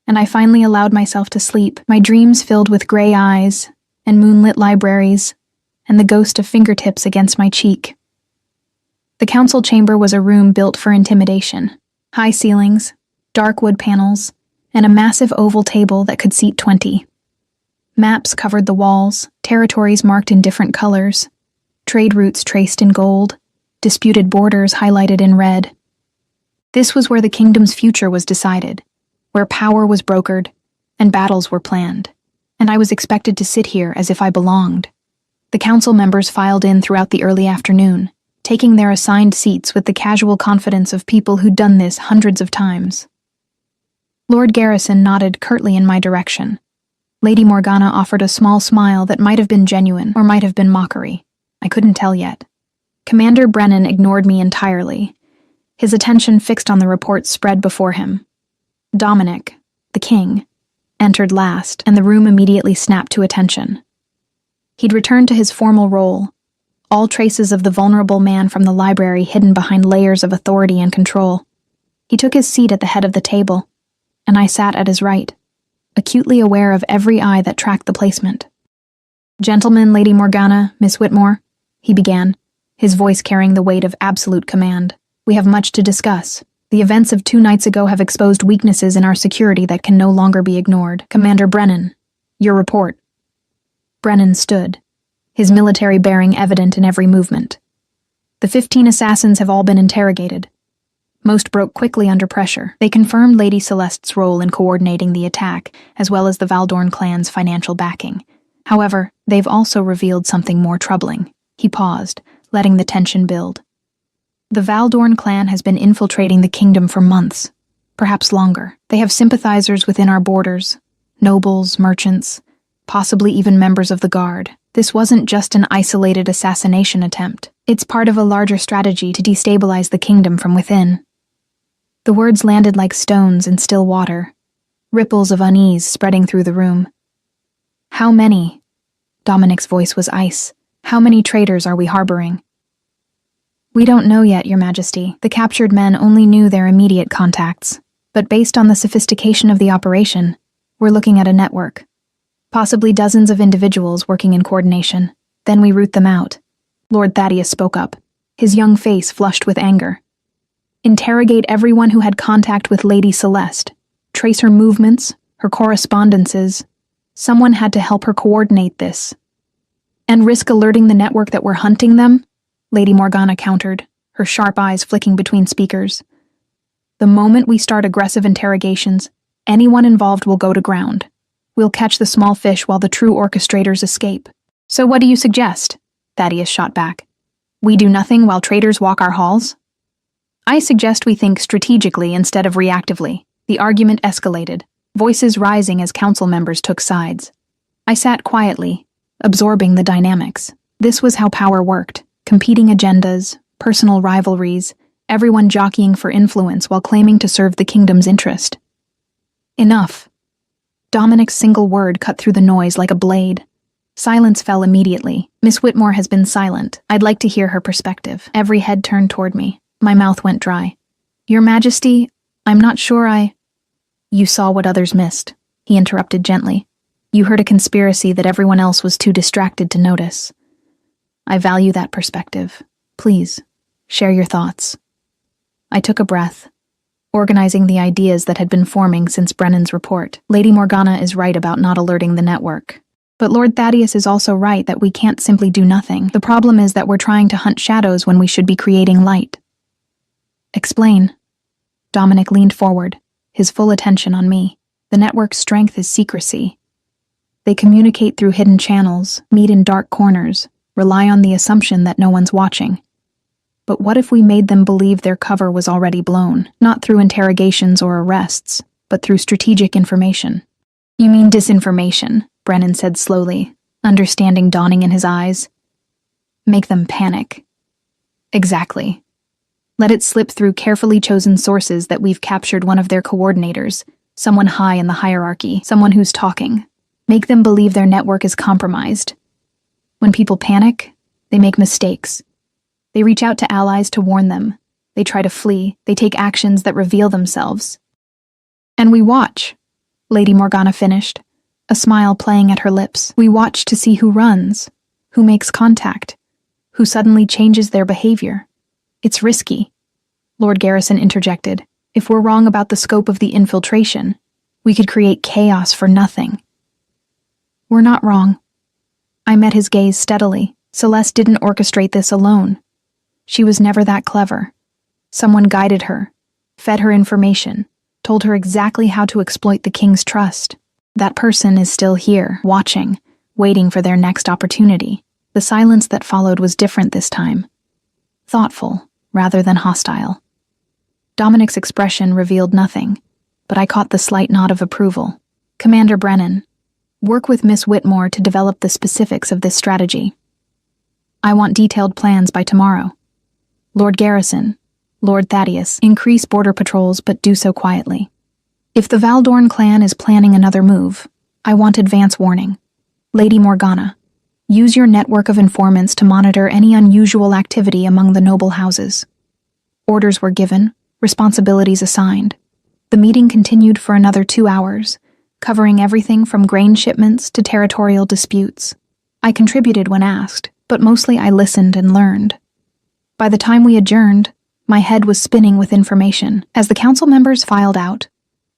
Speaker 1: and I finally allowed myself to sleep, my dreams filled with gray eyes and moonlit libraries, and the ghost of fingertips against my cheek. The council chamber was a room built for intimidation. High ceilings, dark wood panels, and a massive oval table that could seat 20. Maps covered the walls, territories marked in different colors, trade routes traced in gold, disputed borders highlighted in red. This was where the kingdom's future was decided, where power was brokered, and battles were planned. And I was expected to sit here as if I belonged. The council members filed in throughout the early afternoon, taking their assigned seats with the casual confidence of people who'd done this hundreds of times. Lord Garrison nodded curtly in my direction. Lady Morgana offered a small smile that might have been genuine or might have been mockery. I couldn't tell yet. Commander Brennan ignored me entirely, his attention fixed on the reports spread before him. Dominic, the king, entered last, and the room immediately snapped to attention. He'd returned to his formal role, all traces of the vulnerable man from the library hidden behind layers of authority and control. He took his seat at the head of the table, and I sat at his right, acutely aware of every eye that tracked the placement. "Gentlemen, Lady Morgana, Miss Whitmore," he began, his voice carrying the weight of absolute command. "We have much to discuss. The events of 2 nights ago have exposed weaknesses in our security that can no longer be ignored. Commander Brennan, your report." Brennan stood, his military bearing evident in every movement. "The 15 assassins have all been interrogated. Most broke quickly under pressure. They confirmed Lady Celeste's role in coordinating the attack, as well as the Valdorn clan's financial backing. However, they've also revealed something more troubling." He paused, letting the tension build. "The Valdorn clan has been infiltrating the kingdom for months, perhaps longer. They have sympathizers within our borders, nobles, merchants, possibly even members of the guard. This wasn't just an isolated assassination attempt. It's part of a larger strategy to destabilize the kingdom from within." The words landed like stones in still water, ripples of unease spreading through the room. "How many?" Dominic's voice was ice. "How many traitors are we harboring?" "We don't know yet, Your Majesty. The captured men only knew their immediate contacts. But based on the sophistication of the operation, we're looking at a network. Possibly dozens of individuals working in coordination. Then we root them out." Lord Thaddeus spoke up, his young face flushed with anger. "Interrogate everyone who had contact with Lady Celeste. Trace her movements, her correspondences. Someone had to help her coordinate this. And risk alerting the network that we're hunting them?" Lady Morgana countered, her sharp eyes flicking between speakers. "The moment we start aggressive interrogations, anyone involved will go to ground. We'll catch the small fish while the true orchestrators escape." "So what do you suggest?" Thaddeus shot back. "We do nothing while traitors walk our halls?" "I suggest we think strategically instead of reactively." The argument escalated, voices rising as council members took sides. I sat quietly, absorbing the dynamics. This was how power worked: competing agendas, personal rivalries, everyone jockeying for influence while claiming to serve the kingdom's interest. "Enough." Dominic's single word cut through the noise like a blade. Silence fell immediately. "Miss Whitmore has been silent. I'd like to hear her perspective." Every head turned toward me. My mouth went dry. "Your Majesty, I'm not sure I—" "You saw what others missed," he interrupted gently. "You heard a conspiracy that everyone else was too distracted to notice. I value that perspective. Please, share your thoughts." I took a breath, organizing the ideas that had been forming since Brennan's report. Lady Morgana is right about not alerting the network. But Lord Thaddeus is also right that we can't simply do nothing. The problem is that we're trying to hunt shadows when we should be creating light. "Explain." Dominic leaned forward, his full attention on me. "The network's strength is secrecy. They communicate through hidden channels, meet in dark corners, rely on the assumption that no one's watching. But what if we made them believe their cover was already blown, not through interrogations or arrests, but through strategic information?" "You mean disinformation," Brennan said slowly, understanding dawning in his eyes. "Make them panic." "Exactly. Let it slip through carefully chosen sources that we've captured one of their coordinators, someone high in the hierarchy, someone who's talking. Make them believe their network is compromised. When people panic, they make mistakes. They reach out to allies to warn them. They try to flee. They take actions that reveal themselves. And we watch," Lady Morgana finished, a smile playing at her lips. "We watch to see who runs, who makes contact, who suddenly changes their behavior. It's risky." Lord Garrison interjected. "If we're wrong about the scope of the infiltration, we could create chaos for nothing." "We're not wrong." I met his gaze steadily. Celeste didn't orchestrate this alone. She was never that clever. Someone guided her, fed her information, told her exactly how to exploit the king's trust. That person is still here, watching, waiting for their next opportunity. The silence that followed was different this time. Thoughtful, rather than hostile. Dominic's expression revealed nothing, but I caught the slight nod of approval. "Commander Brennan, work with Miss Whitmore to develop the specifics of this strategy. I want detailed plans by tomorrow. Lord Garrison, Lord Thaddeus, increase border patrols but do so quietly. If the Valdorn clan is planning another move, I want advance warning. Lady Morgana, Use your network of informants to monitor any unusual activity among the noble houses. Orders were given, responsibilities assigned. The meeting continued for another 2 hours, covering everything from grain shipments to territorial disputes. I contributed when asked, but mostly I listened and learned. By the time we adjourned, my head was spinning with information. As the council members filed out,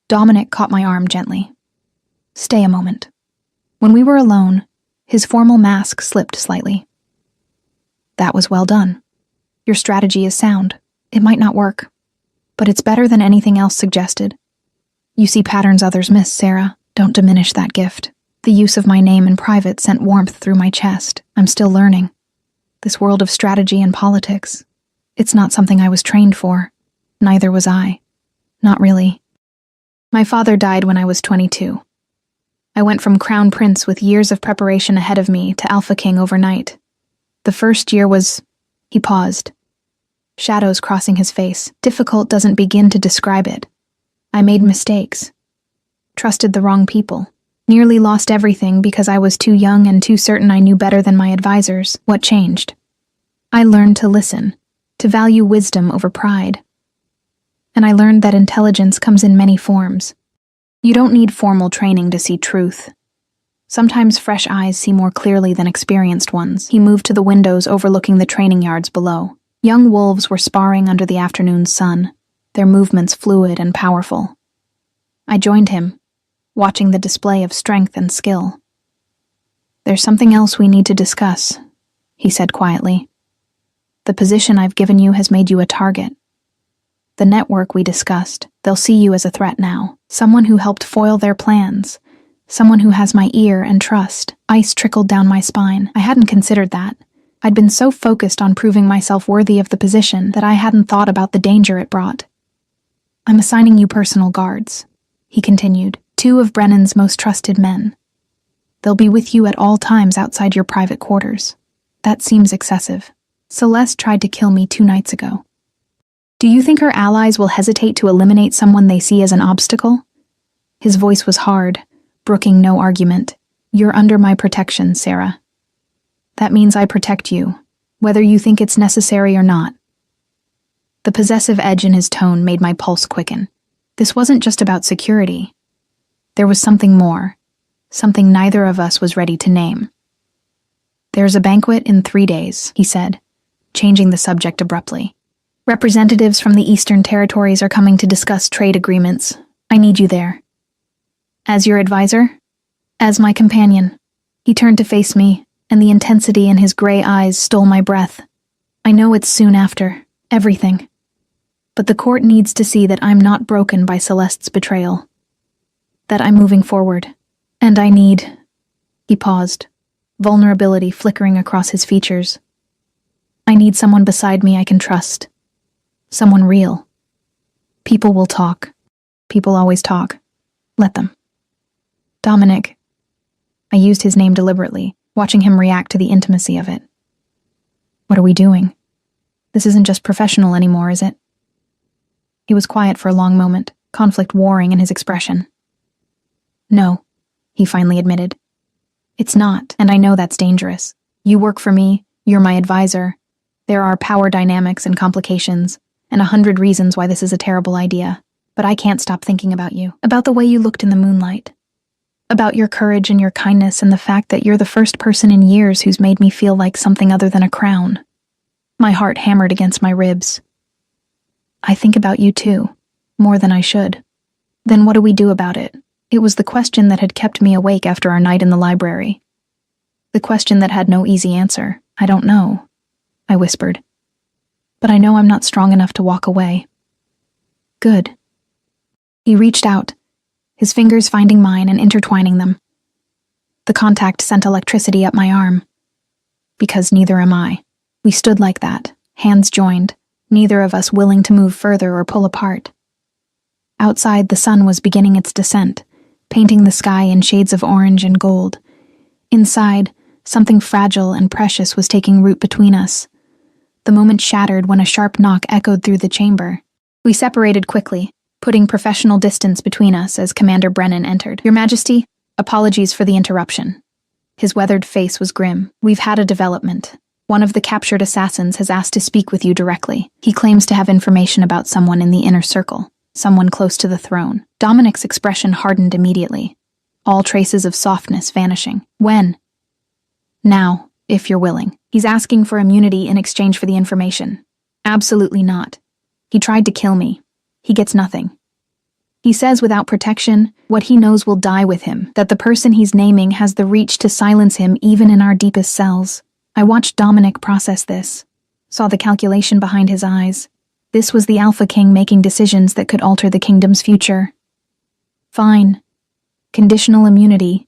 Speaker 1: Dominic caught my arm gently. "Stay a moment." When we were alone, his formal mask slipped slightly. "That was well done. Your strategy is sound. It might not work, but it's better than anything else suggested. You see patterns others miss, Sarah. Don't diminish that gift." The use of my name in private sent warmth through my chest. I'm still learning. This world of strategy and politics, it's not something I was trained for. Neither was I. Not really. My father died when I was 22. I went from Crown Prince with years of preparation ahead of me to Alpha King overnight. The first year was... He paused. Shadows crossing his face. Difficult doesn't begin to describe it. I made mistakes. Trusted the wrong people. Nearly lost everything because I was too young and too certain I knew better than my advisors. What changed? I learned to listen, to value wisdom over pride. And I learned that intelligence comes in many forms. You don't need formal training to see truth. Sometimes fresh eyes see more clearly than experienced ones. He moved to the windows overlooking the training yards below. Young wolves were sparring under the afternoon sun, their movements fluid and powerful. I joined him, watching the display of strength and skill. "There's something else we need to discuss," he said quietly. "The position I've given you has made you a target. The network we discussed, they'll see you as a threat now. Someone who helped foil their plans. Someone who has my ear and trust." Ice trickled down my spine. I hadn't considered that. I'd been so focused on proving myself worthy of the position that I hadn't thought about the danger it brought. "I'm assigning you personal guards," he continued. "2 of Brennan's most trusted men. They'll be with you at all times outside your private quarters." "That seems excessive. Celeste tried to kill me 2 nights ago. Do you think her allies will hesitate to eliminate someone they see as an obstacle?" His voice was hard, brooking no argument. "You're under my protection, Sarah. That means I protect you, whether you think it's necessary or not." The possessive edge in his tone made my pulse quicken. This wasn't just about security. There was something more, something neither of us was ready to name. "There's a banquet in 3 days," he said, changing the subject abruptly. "Representatives from the Eastern Territories are coming to discuss trade agreements. I need you there." "As your advisor?" "As my companion." He turned to face me, and the intensity in his gray eyes stole my breath. "I know it's soon after, everything. But the court needs to see that I'm not broken by Celeste's betrayal. That I'm moving forward. And I need..." He paused, vulnerability flickering across his features. "I need someone beside me I can trust. Someone real. People will talk. People always talk. Let them." "Dominic." I used his name deliberately, watching him react to the intimacy of it. "What are we doing? This isn't just professional anymore, is it?" He was quiet for a long moment, conflict warring in his expression. "No," he finally admitted. "It's not, and I know that's dangerous. You work for me, you're my advisor. There are power dynamics and complications, and 100 reasons why this is a terrible idea. But I can't stop thinking about you, about the way you looked in the moonlight, about your courage and your kindness and the fact that you're the first person in years who's made me feel like something other than a crown." My heart hammered against my ribs. "I think about you too, more than I should." "Then what do we do about it?" It was the question that had kept me awake after our night in the library. The question that had no easy answer. "I don't know," I whispered. "But I know I'm not strong enough to walk away." "Good." He reached out, his fingers finding mine and intertwining them. The contact sent electricity up my arm. Because neither am I. We stood like that, hands joined, neither of us willing to move further or pull apart. Outside, the sun was beginning its descent, painting the sky in shades of orange and gold. Inside, something fragile and precious was taking root between us. The moment shattered when a sharp knock echoed through the chamber. We separated quickly, putting professional distance between us as Commander Brennan entered. "Your Majesty, apologies for the interruption." His weathered face was grim. "We've had a development. One of the captured assassins has asked to speak with you directly. He claims to have information about someone in the inner circle, someone close to the throne." Dominic's expression hardened immediately, all traces of softness vanishing. "When?" "Now, if you're willing. He's asking for immunity in exchange for the information." "Absolutely not. He tried to kill me. He gets nothing. He says without protection, what he knows will die with him, that the person he's naming has the reach to silence him even in our deepest cells." I watched Dominic process this, saw the calculation behind his eyes. This was the Alpha King making decisions that could alter the kingdom's future. "Fine. Conditional immunity,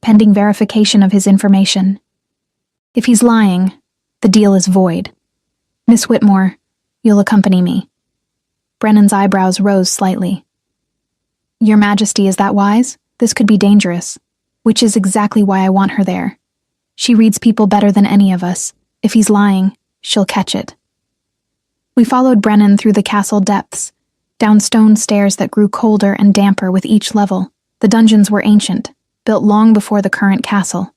Speaker 1: pending verification of his information. If he's lying, the deal is void. Miss Whitmore, you'll accompany me." Brennan's eyebrows rose slightly. "Your Majesty, is that wise? This could be dangerous, which is exactly why I want her there. She reads people better than any of us. If he's lying, she'll catch it." We followed Brennan through the castle depths, down stone stairs that grew colder and damper with each level. The dungeons were ancient, built long before the current castle,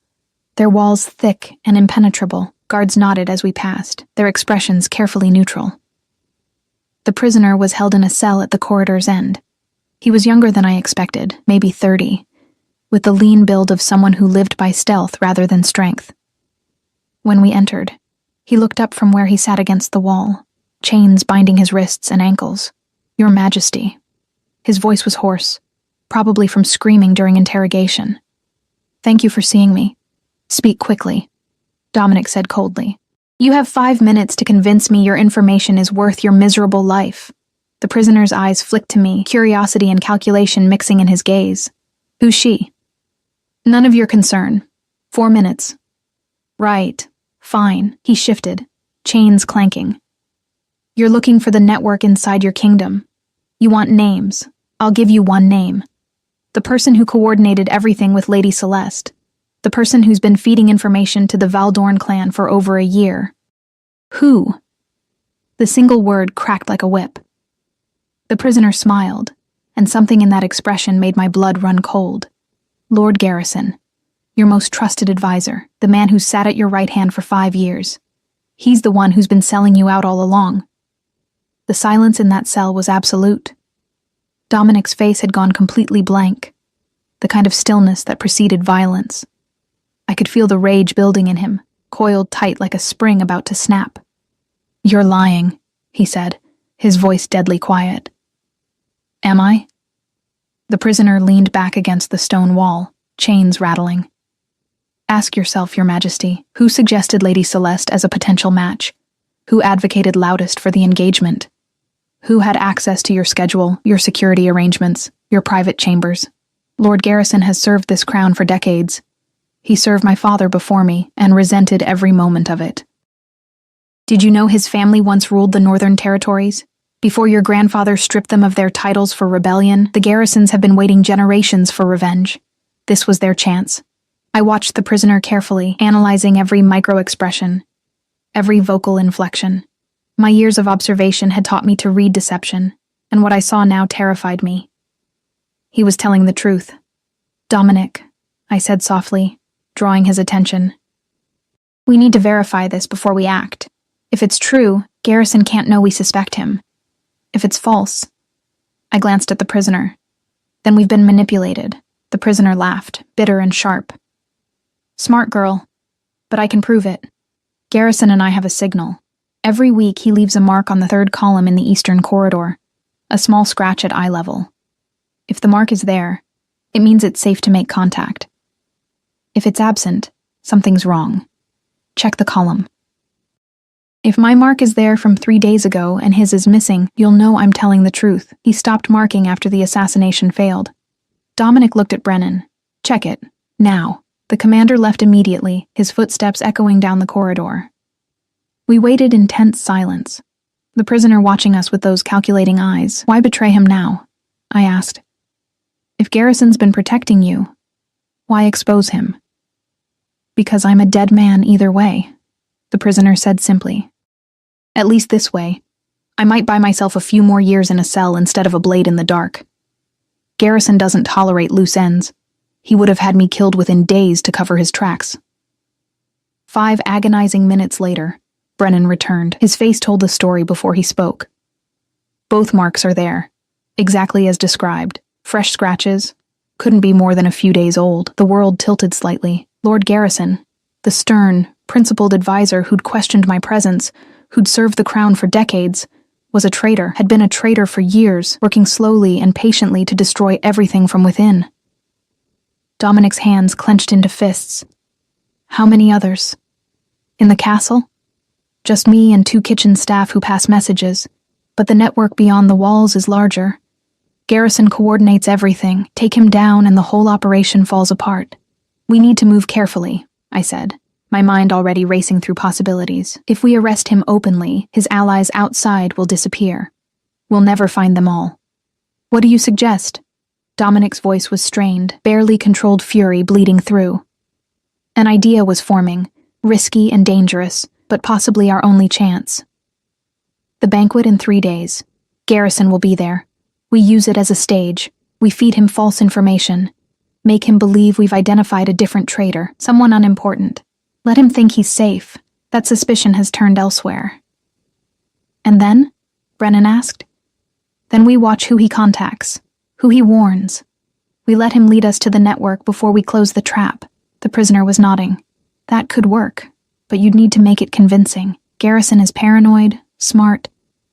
Speaker 1: their walls thick and impenetrable. Guards nodded as we passed, their expressions carefully neutral. The prisoner was held in a cell at the corridor's end. He was younger than I expected, maybe 30, with the lean build of someone who lived by stealth rather than strength. When we entered, he looked up from where he sat against the wall, chains binding his wrists and ankles. "Your Majesty." His voice was hoarse, probably from screaming during interrogation. "Thank you for seeing me. Speak quickly," Dominic said coldly. "You have 5 minutes to convince me your information is worth your miserable life." The prisoner's eyes flicked to me, curiosity and calculation mixing in his gaze. "Who's she?" "None of your concern. 4 minutes." "Right. Fine." He shifted, chains clanking. "You're looking for the network inside your kingdom. You want names. I'll give you one name. The person who coordinated everything with Lady Celeste. The person who's been feeding information to the Valdorn clan for over a year." "Who?" The single word cracked like a whip. The prisoner smiled, and something in that expression made my blood run cold. "Lord Garrison, your most trusted advisor, the man who sat at your right hand for 5 years. He's the one who's been selling you out all along." The silence in that cell was absolute. Dominic's face had gone completely blank, the kind of stillness that preceded violence. I could feel the rage building in him, coiled tight like a spring about to snap. "You're lying," he said, his voice deadly quiet. "Am I?" The prisoner leaned back against the stone wall, chains rattling. "Ask yourself, Your Majesty, who suggested Lady Celeste as a potential match? Who advocated loudest for the engagement? Who had access to your schedule, your security arrangements, your private chambers? Lord Garrison has served this crown for decades. He served my father before me and resented every moment of it. Did you know his family once ruled the Northern Territories? Before your grandfather stripped them of their titles for rebellion, the Garrisons have been waiting generations for revenge. This was their chance." I watched the prisoner carefully, analyzing every micro-expression, every vocal inflection. My years of observation had taught me to read deception, and what I saw now terrified me. He was telling the truth. "Dominic," I said softly, drawing his attention. "We need to verify this before we act. If it's true, Garrison can't know we suspect him. If it's false..." I glanced at the prisoner. "Then we've been manipulated." The prisoner laughed, bitter and sharp. "Smart girl, but I can prove it. Garrison and I have a signal. Every week he leaves a mark on the 3rd column in the eastern corridor, a small scratch at eye level. If the mark is there, it means it's safe to make contact. If it's absent, something's wrong. Check the column. If my mark is there from 3 days ago and his is missing, you'll know I'm telling the truth." He stopped marking after the assassination failed. Dominic looked at Brennan. "Check it. Now." The commander left immediately, his footsteps echoing down the corridor. We waited in tense silence, the prisoner watching us with those calculating eyes. "Why betray him now?" I asked. "If Garrison's been protecting you, why expose him?" "Because I'm a dead man either way," the prisoner said simply. "At least this way. I might buy myself a few more years in a cell instead of a blade in the dark. Garrison doesn't tolerate loose ends. He would have had me killed within days to cover his tracks. 5 agonizing minutes later, Brennan returned. His face told the story before he spoke. Both marks are there, exactly as described. Fresh scratches, couldn't be more than a few days old. The world tilted slightly. Lord Garrison, the stern, principled advisor who'd questioned my presence, who'd served the crown for decades, was a traitor, had been a traitor for years, working slowly and patiently to destroy everything from within. Dominic's hands clenched into fists. How many others? In the castle? Just me and 2 kitchen staff who pass messages, but the network beyond the walls is larger. Garrison coordinates everything. Take him down and the whole operation falls apart. We need to move carefully, I said, my mind already racing through possibilities. If we arrest him openly, his allies outside will disappear. We'll never find them all. What do you suggest? Dominic's voice was strained, barely controlled fury bleeding through. An idea was forming, risky and dangerous, but possibly our only chance. The banquet in 3 days. Garrison will be there. We use it as a stage. We feed him false information. Make him believe we've identified a different traitor, someone unimportant. Let him think he's safe. That suspicion has turned elsewhere. And then? Brennan asked. Then we watch who he contacts, who he warns. We let him lead us to the network before we close the trap. The prisoner was nodding. That could work, but you'd need to make it convincing. Garrison is paranoid, smart.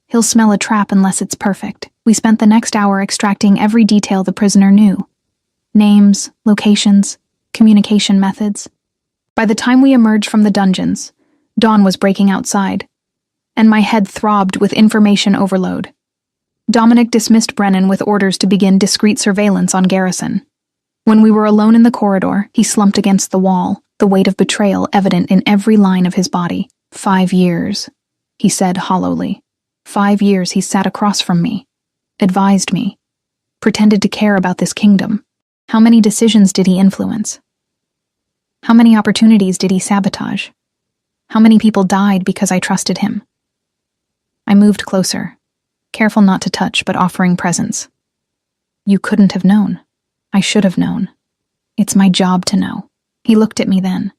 Speaker 1: He'll smell a trap unless it's perfect. We spent the next hour extracting every detail the prisoner knew. Names, locations, communication methods. By the time we emerged from the dungeons, dawn was breaking outside, and my head throbbed with information overload. Dominic dismissed Brennan with orders to begin discreet surveillance on Garrison. When we were alone in the corridor, he slumped against the wall, the weight of betrayal evident in every line of his body. 5 years, he said hollowly. 5 years he sat across from me, advised me, pretended to care about this kingdom. How many decisions did he influence? How many opportunities did he sabotage? How many people died because I trusted him? I moved closer, careful not to touch but offering presence. You couldn't have known. I should have known. It's my job to know. He looked at me then,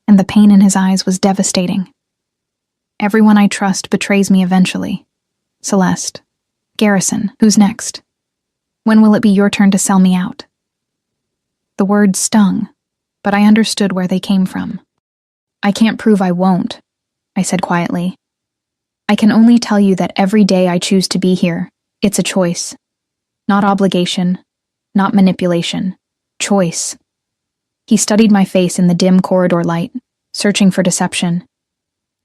Speaker 1: and the pain in his eyes was devastating. Everyone I trust betrays me eventually. Celeste. Garrison, who's next? When will it be your turn to sell me out? The words stung, but I understood where they came from. I can't prove I won't, I said quietly. I can only tell you that every day I choose to be here, it's a choice. Not obligation, not manipulation. Choice. He studied my face in the dim corridor light, searching for deception.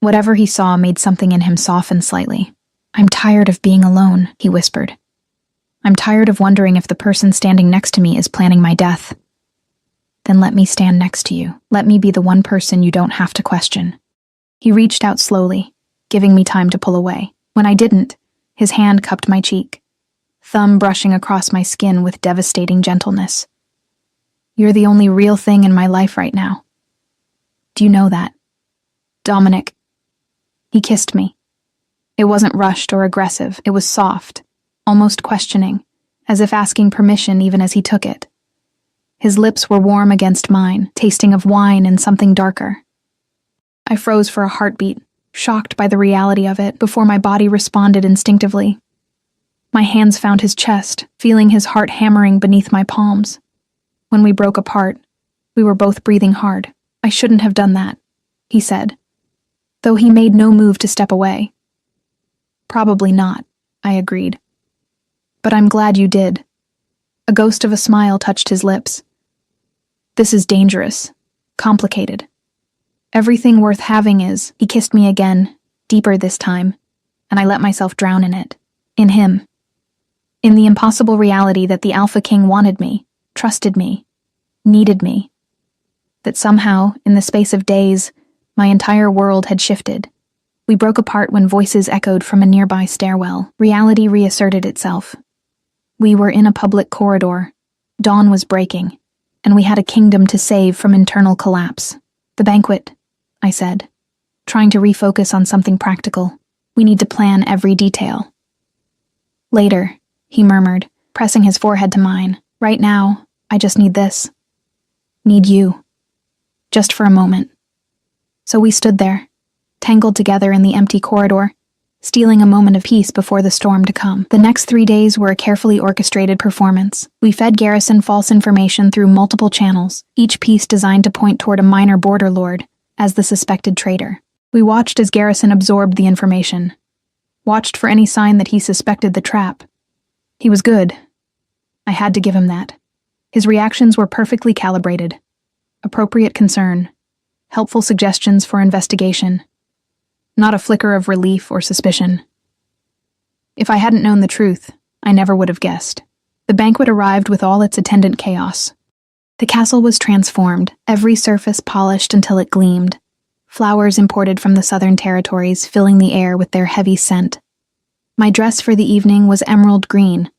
Speaker 1: Whatever he saw made something in him soften slightly. I'm tired of being alone, he whispered. I'm tired of wondering if the person standing next to me is planning my death. Then let me stand next to you. Let me be the one person you don't have to question. He reached out slowly, giving me time to pull away. When I didn't, his hand cupped my cheek, thumb brushing across my skin with devastating gentleness. You're the only real thing in my life right now. Do you know that? Dominic. He kissed me. It wasn't rushed or aggressive. It was soft, almost questioning, as if asking permission even as he took it. His lips were warm against mine, tasting of wine and something darker. I froze for a heartbeat, shocked by the reality of it, before my body responded instinctively. My hands found his chest, feeling his heart hammering beneath my palms. When we broke apart, we were both breathing hard. I shouldn't have done that, he said, though he made no move to step away. Probably not, I agreed. But I'm glad you did. A ghost of a smile touched his lips. This is dangerous, complicated. Everything worth having is. He kissed me again, deeper this time, and I let myself drown in it. In him. In the impossible reality that the Alpha King wanted me, trusted me, needed me. That somehow, in the space of days, my entire world had shifted. We broke apart when voices echoed from a nearby stairwell. Reality reasserted itself. We were in a public corridor. Dawn was breaking, and we had a kingdom to save from internal collapse. The banquet, I said, trying to refocus on something practical. We need to plan every detail. Later, he murmured, pressing his forehead to mine. Right now, I just need this. Need you. Just for a moment. So we stood there, tangled together in the empty corridor, stealing a moment of peace before the storm to come. The next 3 days were a carefully orchestrated performance. We fed Garrison false information through multiple channels, each piece designed to point toward a minor border lord as the suspected traitor. We watched as Garrison absorbed the information, watched for any sign that he suspected the trap. He was good. I had to give him that. His reactions were perfectly calibrated. Appropriate concern. Helpful suggestions for investigation. Not a flicker of relief or suspicion. If I hadn't known the truth, I never would have guessed. The banquet arrived with all its attendant chaos. The castle was transformed, every surface polished until it gleamed. Flowers imported from the southern territories filling the air with their heavy scent. My dress for the evening was emerald green,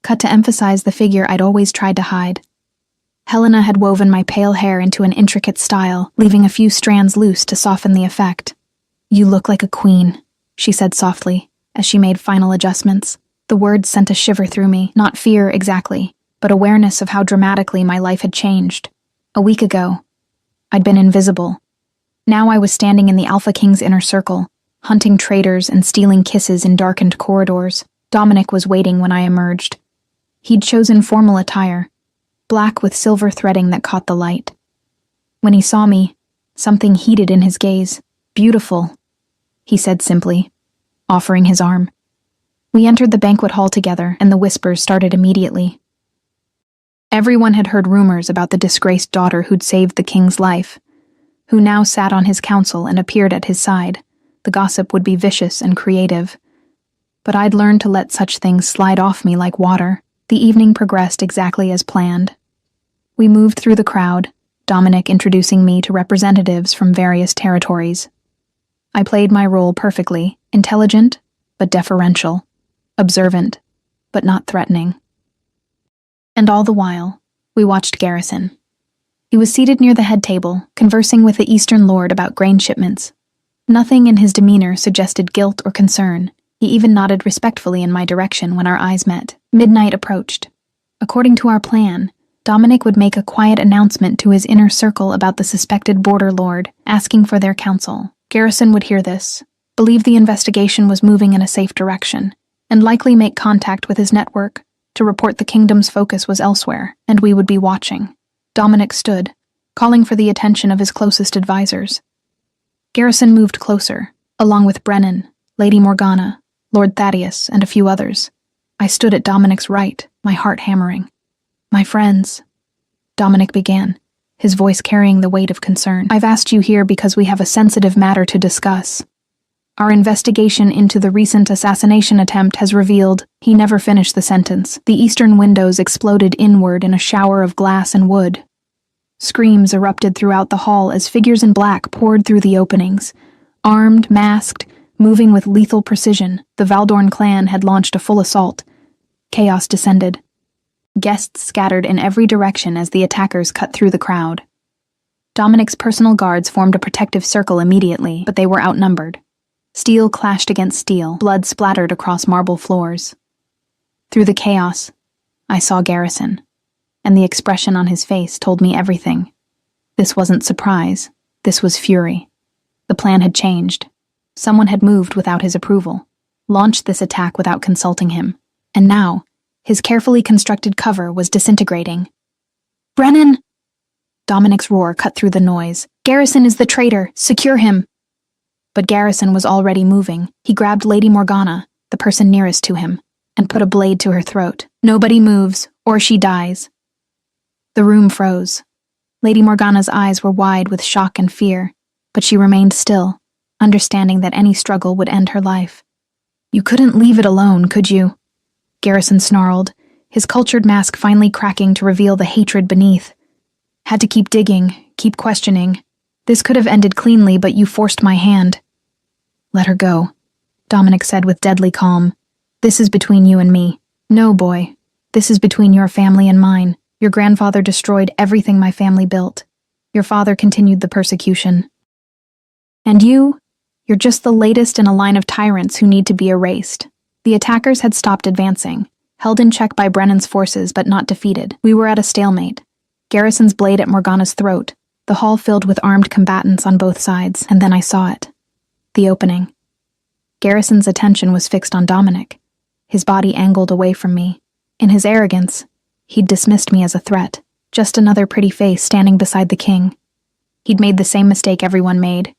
Speaker 1: cut to emphasize the figure I'd always tried to hide. Helena had woven my pale hair into an intricate style, leaving a few strands loose to soften the effect. "You look like a queen," she said softly, as she made final adjustments. The words sent a shiver through me, not fear exactly, but awareness of how dramatically my life had changed. A week ago, I'd been invisible. Now I was standing in the Alpha King's inner circle, hunting traitors and stealing kisses in darkened corridors. Dominic was waiting when I emerged. He'd chosen formal attire, black with silver threading that caught the light. When he saw me, something heated in his gaze. "Beautiful," he said simply, offering his arm. We entered the banquet hall together, and the whispers started immediately. Everyone had heard rumors about the disgraced daughter who'd saved the king's life, who now sat on his council and appeared at his side. The gossip would be vicious and creative. But I'd learned to let such things slide off me like water. The evening progressed exactly as planned. We moved through the crowd, Dominic introducing me to representatives from various territories. I played my role perfectly, intelligent but deferential, observant but not threatening. And all the while, we watched Garrison. He was seated near the head table, conversing with the Eastern Lord about grain shipments. Nothing in his demeanor suggested guilt or concern. He even nodded respectfully in my direction when our eyes met. Midnight approached. According to our plan, Dominic would make a quiet announcement to his inner circle about the suspected border lord, asking for their counsel. Garrison would hear this, believe the investigation was moving in a safe direction, and likely make contact with his network to report the kingdom's focus was elsewhere, and we would be watching. Dominic stood, calling for the attention of his closest advisors. Garrison moved closer, along with Brennan, Lady Morgana, Lord Thaddeus, and a few others. I stood at Dominic's right, my heart hammering. "My friends," Dominic began, his voice carrying the weight of concern. "I've asked you here because we have a sensitive matter to discuss. Our investigation into the recent assassination attempt has revealed..." He never finished the sentence. The eastern windows exploded inward in a shower of glass and wood. Screams erupted throughout the hall as figures in black poured through the openings. Armed, masked, moving with lethal precision, the Valdorn clan had launched a full assault. Chaos descended. Guests scattered in every direction as the attackers cut through the crowd. Dominic's personal guards formed a protective circle immediately, but they were outnumbered. Steel clashed against steel, blood splattered across marble floors. Through the chaos, I saw Garrison, and the expression on his face told me everything. This wasn't surprise, this was fury. The plan had changed. Someone had moved without his approval, launched this attack without consulting him, and now, his carefully constructed cover was disintegrating. "Brennan!" Dominic's roar cut through the noise. "Garrison is the traitor! Secure him!" But Garrison was already moving. He grabbed Lady Morgana, the person nearest to him, and put a blade to her throat. "Nobody moves, or she dies." The room froze. Lady Morgana's eyes were wide with shock and fear, but she remained still, understanding that any struggle would end her life. "You couldn't leave it alone, could you?" Garrison snarled, his cultured mask finally cracking to reveal the hatred beneath. "Had to keep digging, keep questioning. This could have ended cleanly, but you forced my hand." "Let her go," Dominic said with deadly calm. "This is between you and me." "No, boy. This is between your family and mine. Your grandfather destroyed everything my family built. Your father continued the persecution. And you're just the latest in a line of tyrants who need to be erased." The attackers had stopped advancing, held in check by Brennan's forces but not defeated. We were at a stalemate. Garrison's blade at Morgana's throat, the hall filled with armed combatants on both sides, and then I saw it. The opening. Garrison's attention was fixed on Dominic, his body angled away from me. In his arrogance, he'd dismissed me as a threat, just another pretty face standing beside the king. He'd made the same mistake everyone made.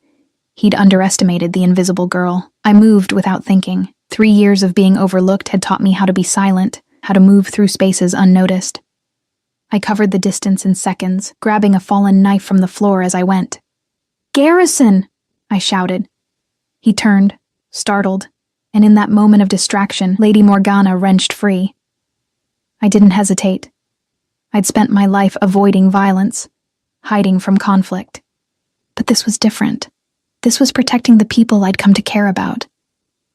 Speaker 1: He'd underestimated the invisible girl. I moved without thinking. 3 years of being overlooked had taught me how to be silent, how to move through spaces unnoticed. I covered the distance in seconds, grabbing a fallen knife from the floor as I went. "Garrison!" I shouted. He turned, startled, and in that moment of distraction, Lady Morgana wrenched free. I didn't hesitate. I'd spent my life avoiding violence, hiding from conflict. But this was different. This was protecting the people I'd come to care about.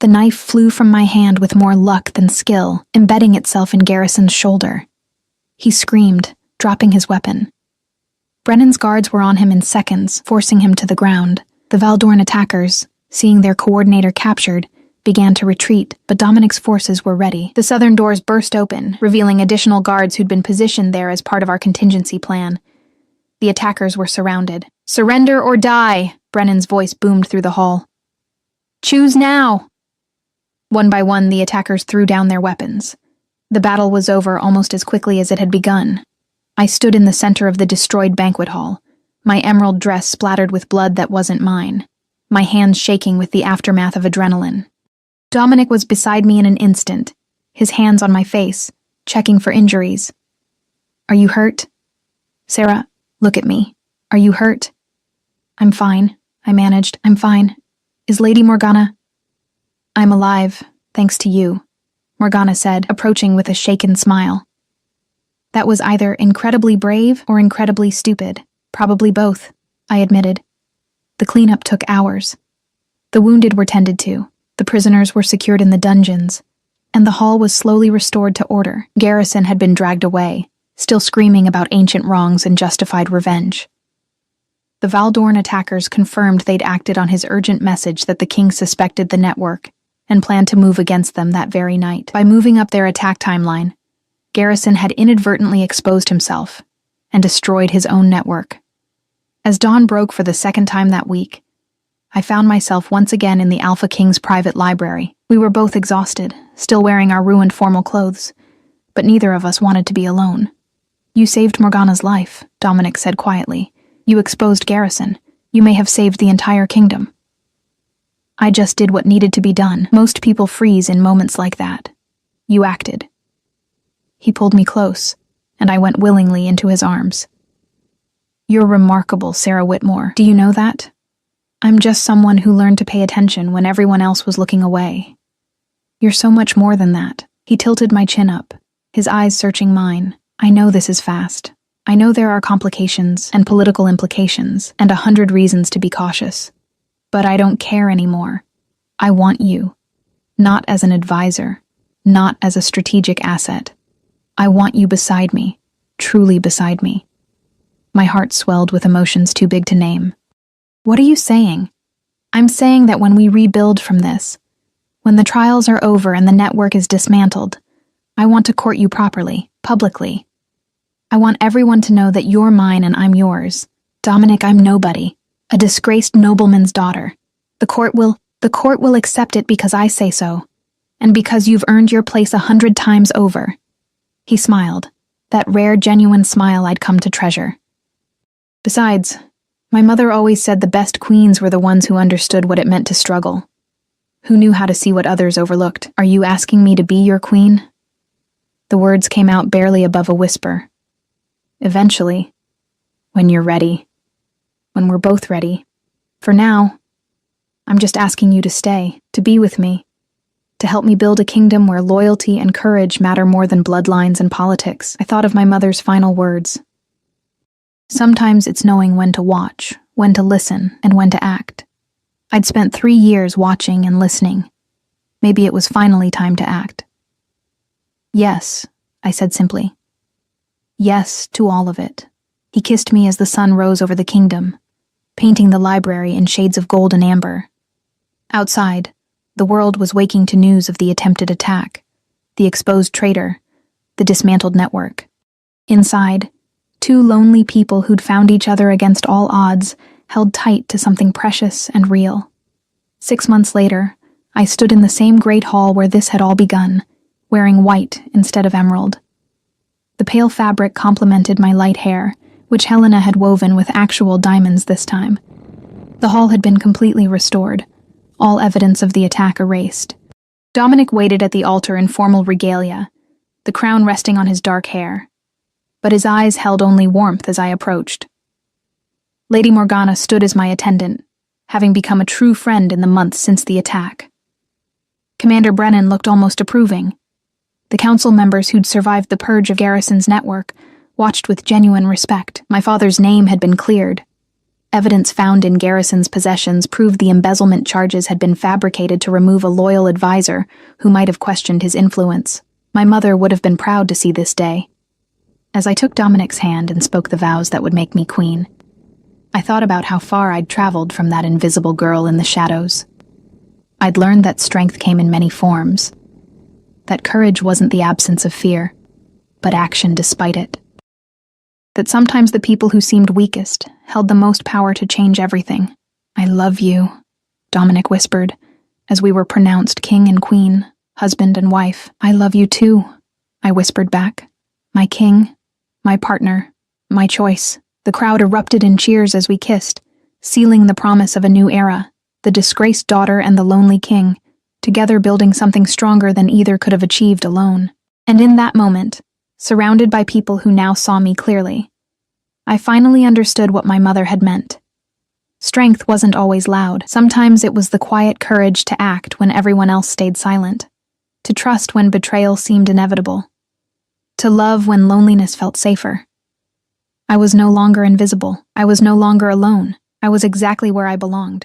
Speaker 1: The knife flew from my hand with more luck than skill, embedding itself in Garrison's shoulder. He screamed, dropping his weapon. Brennan's guards were on him in seconds, forcing him to the ground. The Valdorn attackers, seeing their coordinator captured, began to retreat, but Dominic's forces were ready. The southern doors burst open, revealing additional guards who'd been positioned there as part of our contingency plan. The attackers were surrounded. "Surrender or die!" Brennan's voice boomed through the hall. "Choose now!" One by one, the attackers threw down their weapons. The battle was over almost as quickly as it had begun. I stood in the center of the destroyed banquet hall, my emerald dress splattered with blood that wasn't mine, my hands shaking with the aftermath of adrenaline. Dominic was beside me in an instant, his hands on my face, checking for injuries. "Are you hurt?" "Sarah, look at me. Are you hurt?" "I'm fine," I managed. "I'm fine. Is Lady Morgana?" "I'm alive, thanks to you," Morgana said, approaching with a shaken smile. That was either incredibly brave or incredibly stupid. Probably both, I admitted. The cleanup took hours. The wounded were tended to, the prisoners were secured in the dungeons, and the hall was slowly restored to order. Garrison had been dragged away, still screaming about ancient wrongs and justified revenge. The Valdorn attackers confirmed they'd acted on his urgent message that the king suspected the network and planned to move against them that very night. By moving up their attack timeline, Garrison had inadvertently exposed himself and destroyed his own network. As dawn broke for the second time that week, I found myself once again in the Alpha King's private library. We were both exhausted, still wearing our ruined formal clothes, but neither of us wanted to be alone. "You saved Morgana's life," Dominic said quietly. "You exposed Garrison. You may have saved the entire kingdom." I just did what needed to be done. Most people freeze in moments like that. You acted. He pulled me close, and I went willingly into his arms. "You're remarkable, Sarah Whitmore. Do you know that? I'm just someone who learned to pay attention when everyone else was looking away. You're so much more than that." He tilted my chin up, his eyes searching mine. "I know this is fast. I know there are complications and political implications and 100 reasons to be cautious. But I don't care anymore. I want you. Not as an advisor, not as a strategic asset. I want you beside me, truly beside me." My heart swelled with emotions too big to name. "What are you saying?" "I'm saying that when we rebuild from this, when the trials are over and the network is dismantled, I want to court you properly, publicly. I want everyone to know that you're mine and I'm yours. Dominic, I'm nobody. A disgraced nobleman's daughter. The court will accept it because I say so, and because you've earned your place 100 times over." He smiled, that rare, genuine smile I'd come to treasure. "Besides, my mother always said the best queens were the ones who understood what it meant to struggle, who knew how to see what others overlooked. Are you asking me to be your queen?" The words came out barely above a whisper. "Eventually, when you're ready. When we're both ready. For now, I'm just asking you to stay, to be with me, to help me build a kingdom where loyalty and courage matter more than bloodlines and politics." I thought of my mother's final words. Sometimes it's knowing when to watch, when to listen, and when to act. I'd spent 3 years watching and listening. Maybe it was finally time to act. "Yes," I said simply. "Yes to all of it." He kissed me as the sun rose over the kingdom, painting the library in shades of gold and amber. Outside, the world was waking to news of the attempted attack, the exposed traitor, the dismantled network. Inside, Two lonely people who'd found each other against all odds, held tight to something precious and real. 6 months later, I stood in the same great hall where this had all begun, wearing white instead of emerald. The pale fabric complemented my light hair, which Helena had woven with actual diamonds this time. The hall had been completely restored, all evidence of the attack erased. Dominic waited at the altar in formal regalia, the crown resting on his dark hair, but his eyes held only warmth as I approached. Lady Morgana stood as my attendant, having become a true friend in the months since the attack. Commander Brennan looked almost approving. The council members who'd survived the purge of Garrison's network watched with genuine respect. My father's name had been cleared. Evidence found in Garrison's possessions proved the embezzlement charges had been fabricated to remove a loyal advisor who might have questioned his influence. My mother would have been proud to see this day. As I took Dominic's hand and spoke the vows that would make me queen, I thought about how far I'd traveled from that invisible girl in the shadows. I'd learned that strength came in many forms, that courage wasn't the absence of fear, but action despite it. That sometimes the people who seemed weakest held the most power to change everything. "I love you," Dominic whispered, as we were pronounced king and queen, husband and wife. "I love you too," I whispered back. "My king, my partner, my choice." The crowd erupted in cheers as we kissed, sealing the promise of a new era, the disgraced daughter and the lonely king, together building something stronger than either could have achieved alone. And in that moment, surrounded by people who now saw me clearly, I finally understood what my mother had meant. Strength wasn't always loud. Sometimes it was the quiet courage to act when everyone else stayed silent, to trust when betrayal seemed inevitable, to love when loneliness felt safer. I was no longer invisible. I was no longer alone. I was exactly where I belonged.